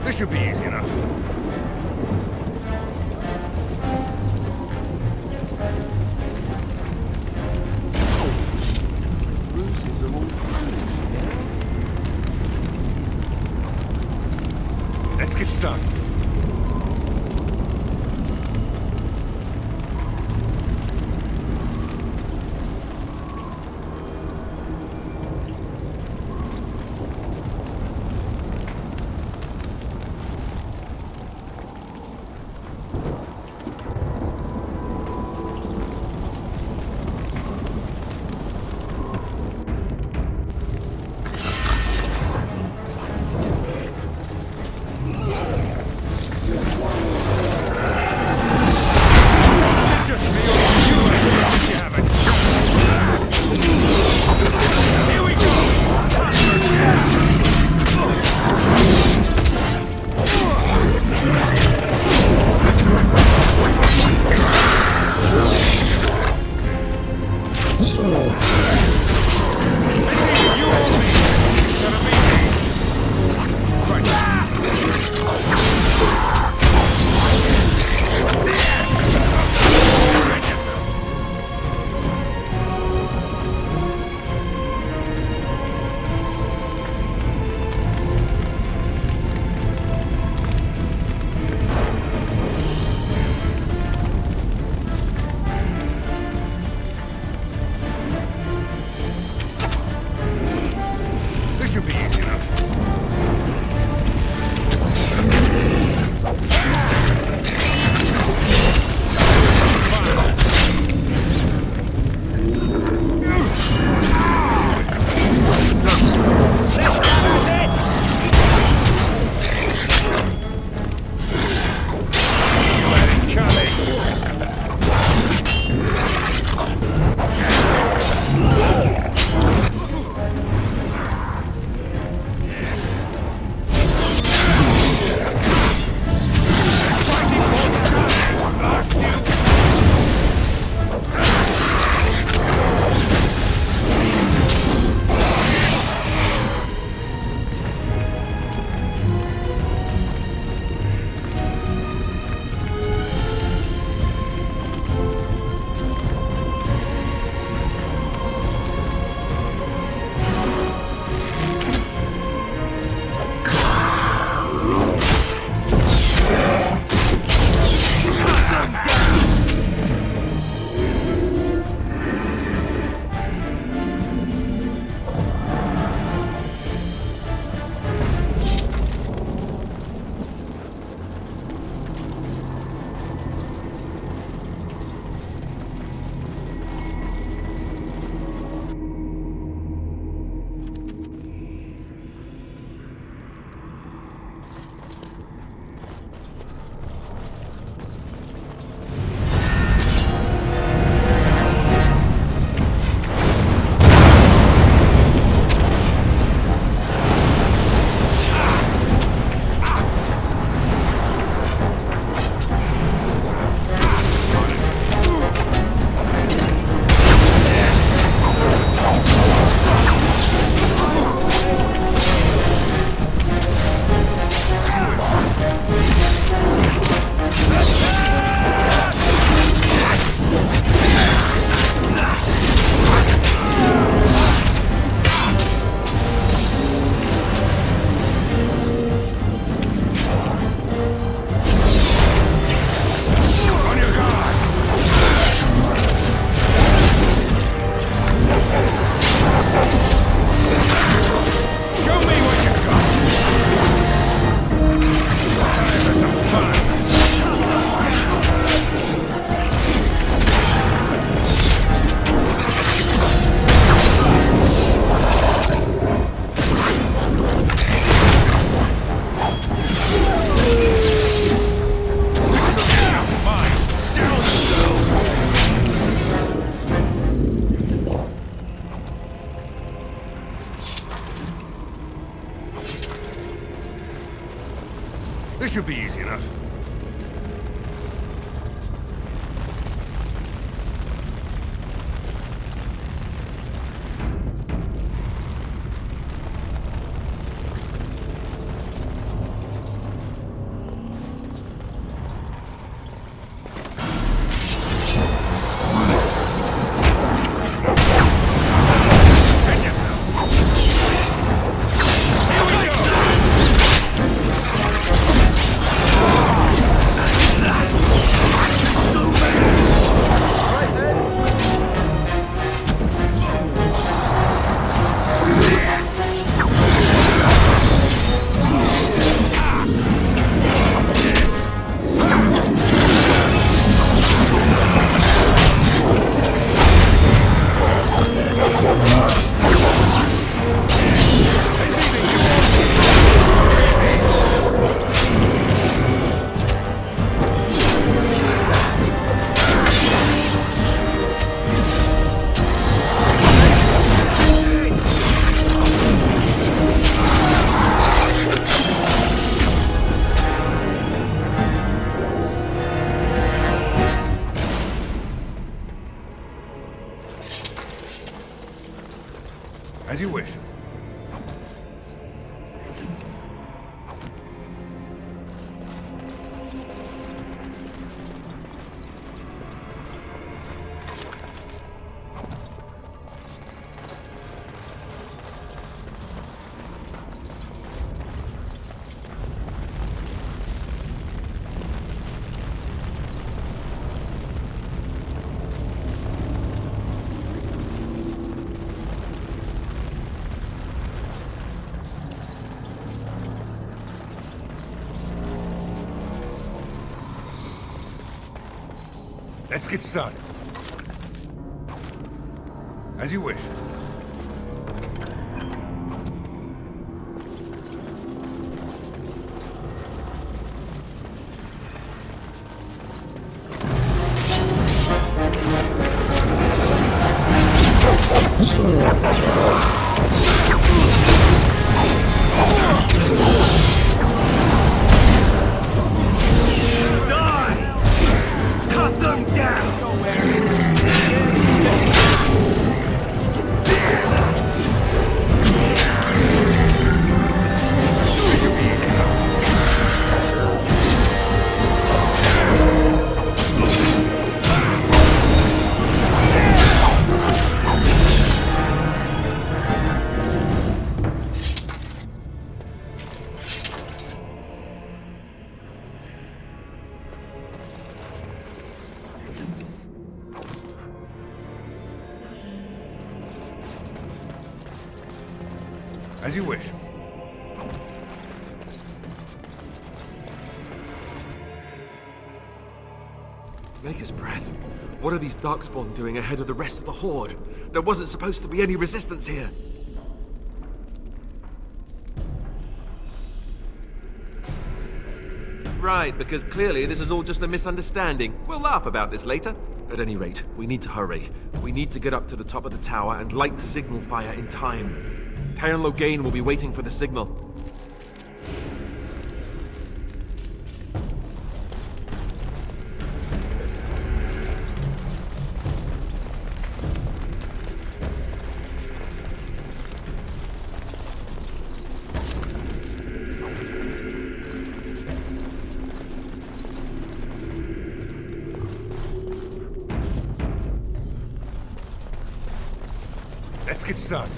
Speaker 15: This should be easy enough. Let's get started. Should be easy enough. This should be easy enough. As you wish. Let's get started. As you wish. As you wish.
Speaker 12: Maker's breath. What are these Darkspawn doing ahead of the rest of the Horde? There wasn't supposed to be any resistance here. Right, because clearly this is all just a misunderstanding. We'll laugh about this later. At any rate, we need to hurry. We need to get up to the top of the tower and light the signal fire in time. Taron Loghain will be waiting for the signal.
Speaker 15: Let's get started.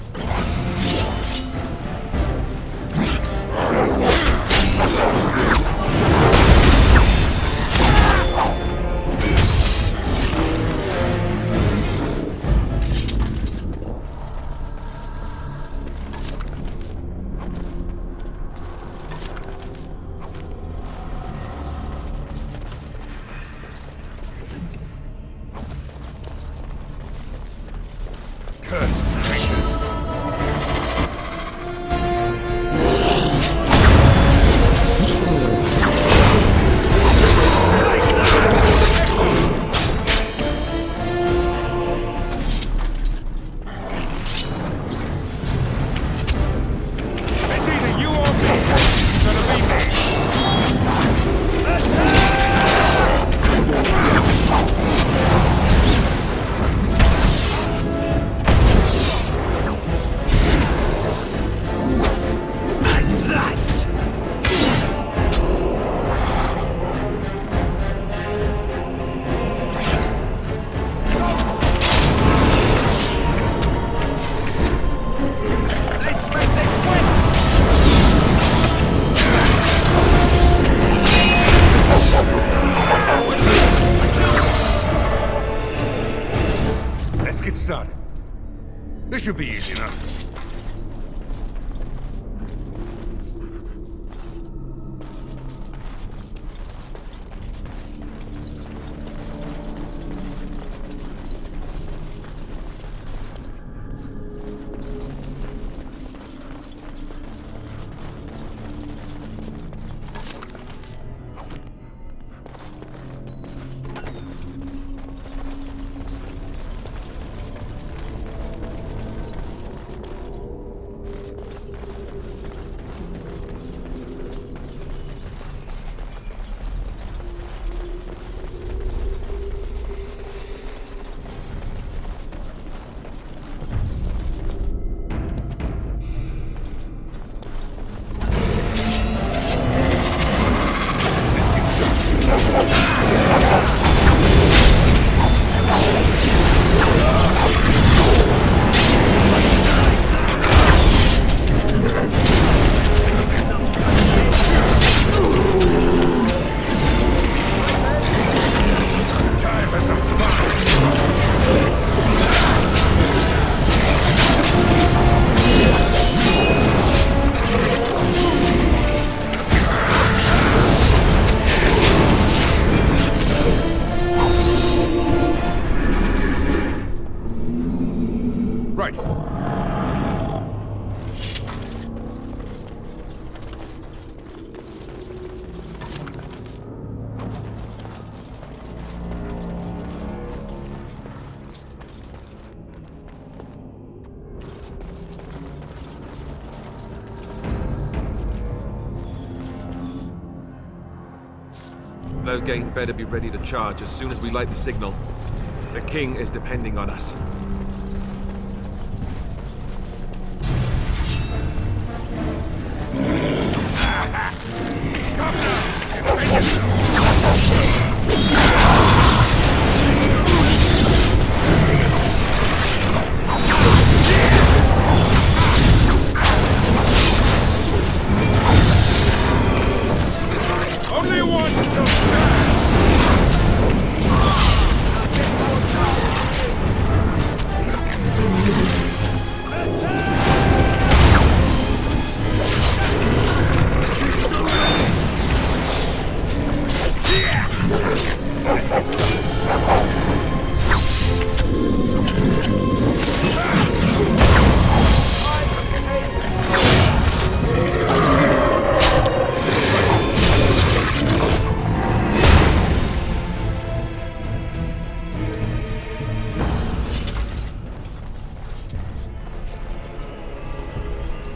Speaker 15: Curse creatures. should be easy enough.
Speaker 12: Loghain better be ready to charge as soon as we light the signal. The king is depending on us.
Speaker 15: Only one to stand!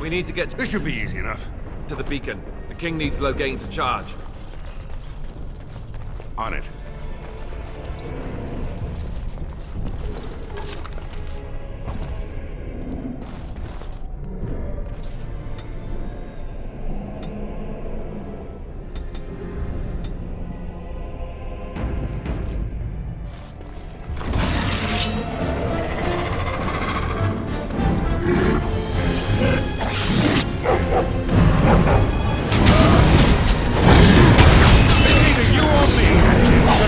Speaker 12: We need to get
Speaker 15: This should be easy enough.
Speaker 12: to the beacon. The king needs Loghain to charge.
Speaker 15: On it. It's either you or me.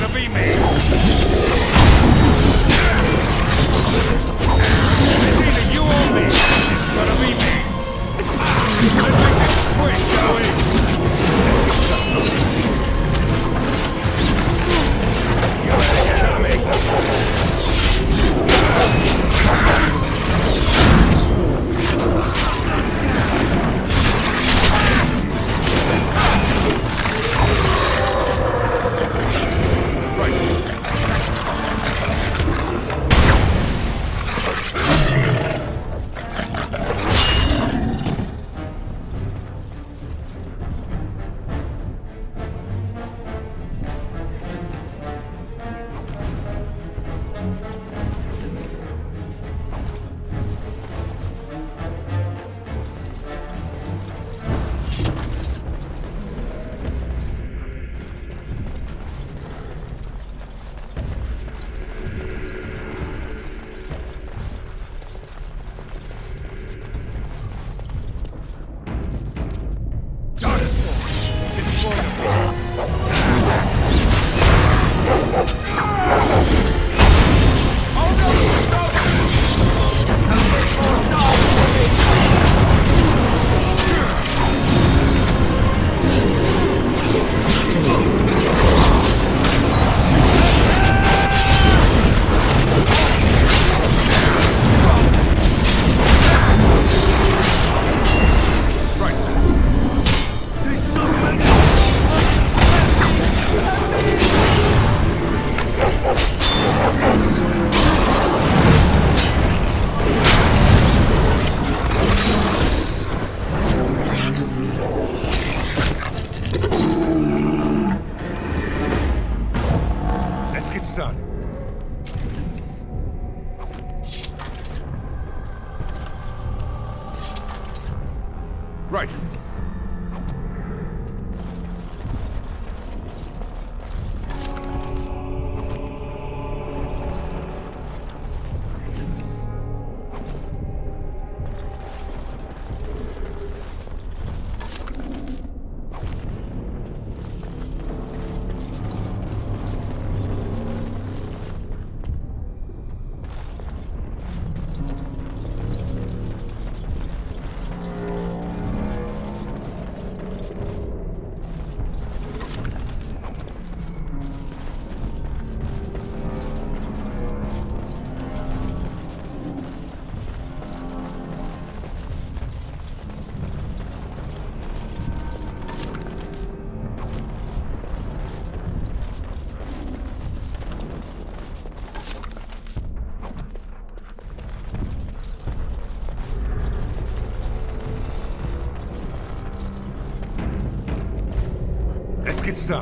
Speaker 15: it so.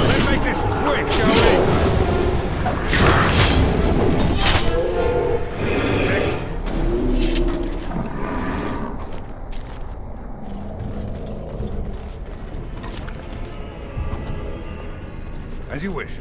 Speaker 15: Let's make this quick, shall we? As you wish.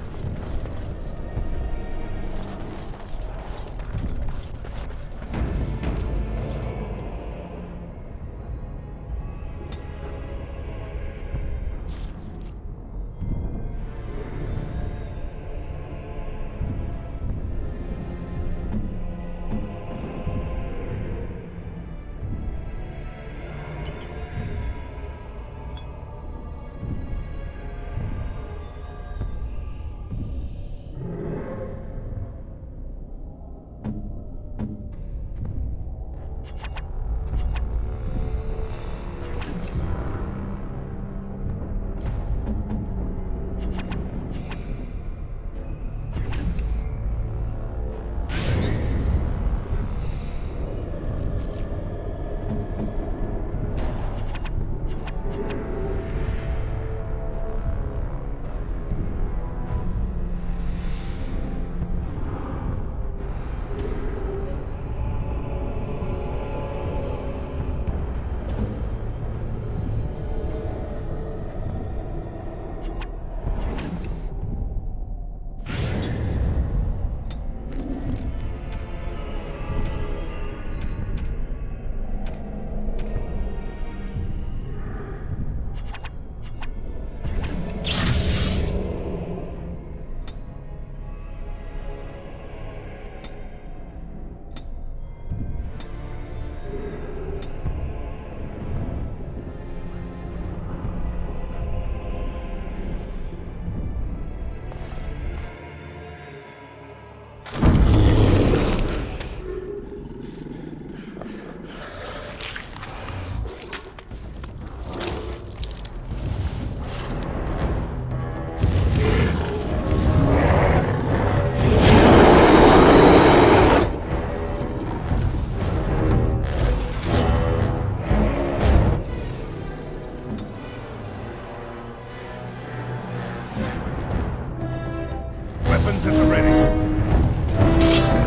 Speaker 15: Weapons at the ready.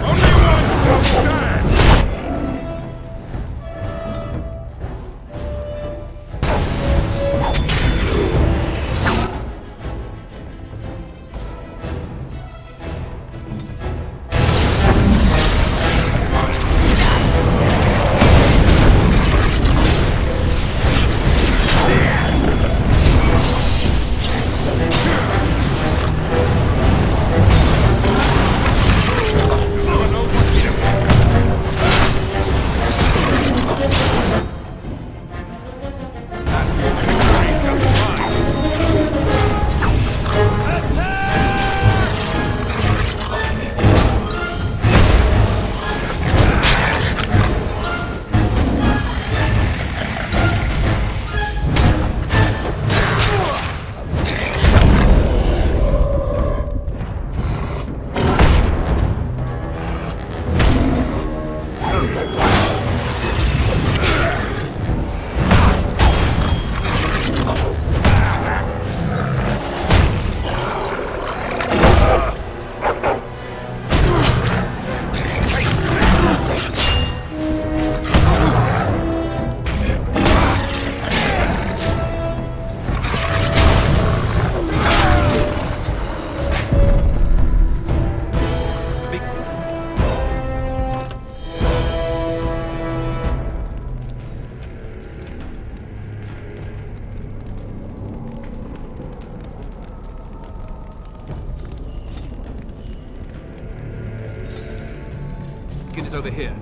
Speaker 15: Only one shall stand!
Speaker 17: Beacon is over here.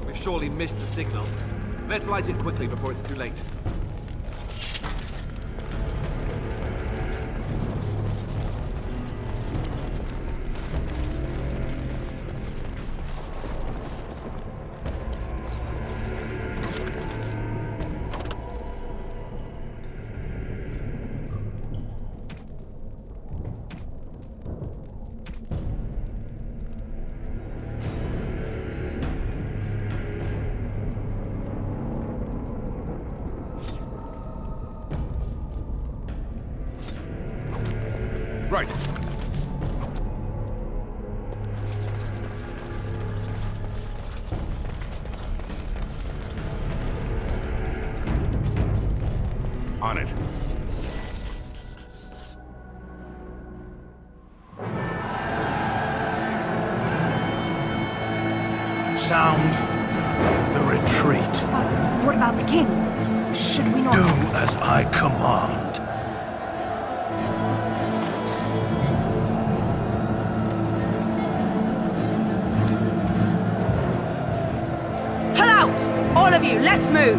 Speaker 17: We've surely missed the signal. Let's light it quickly before it's too late.
Speaker 15: Right. On it.
Speaker 18: Sound the retreat.
Speaker 6: What about the king? Should we not...
Speaker 18: Do as I command.
Speaker 3: Pull out! All of you, let's move!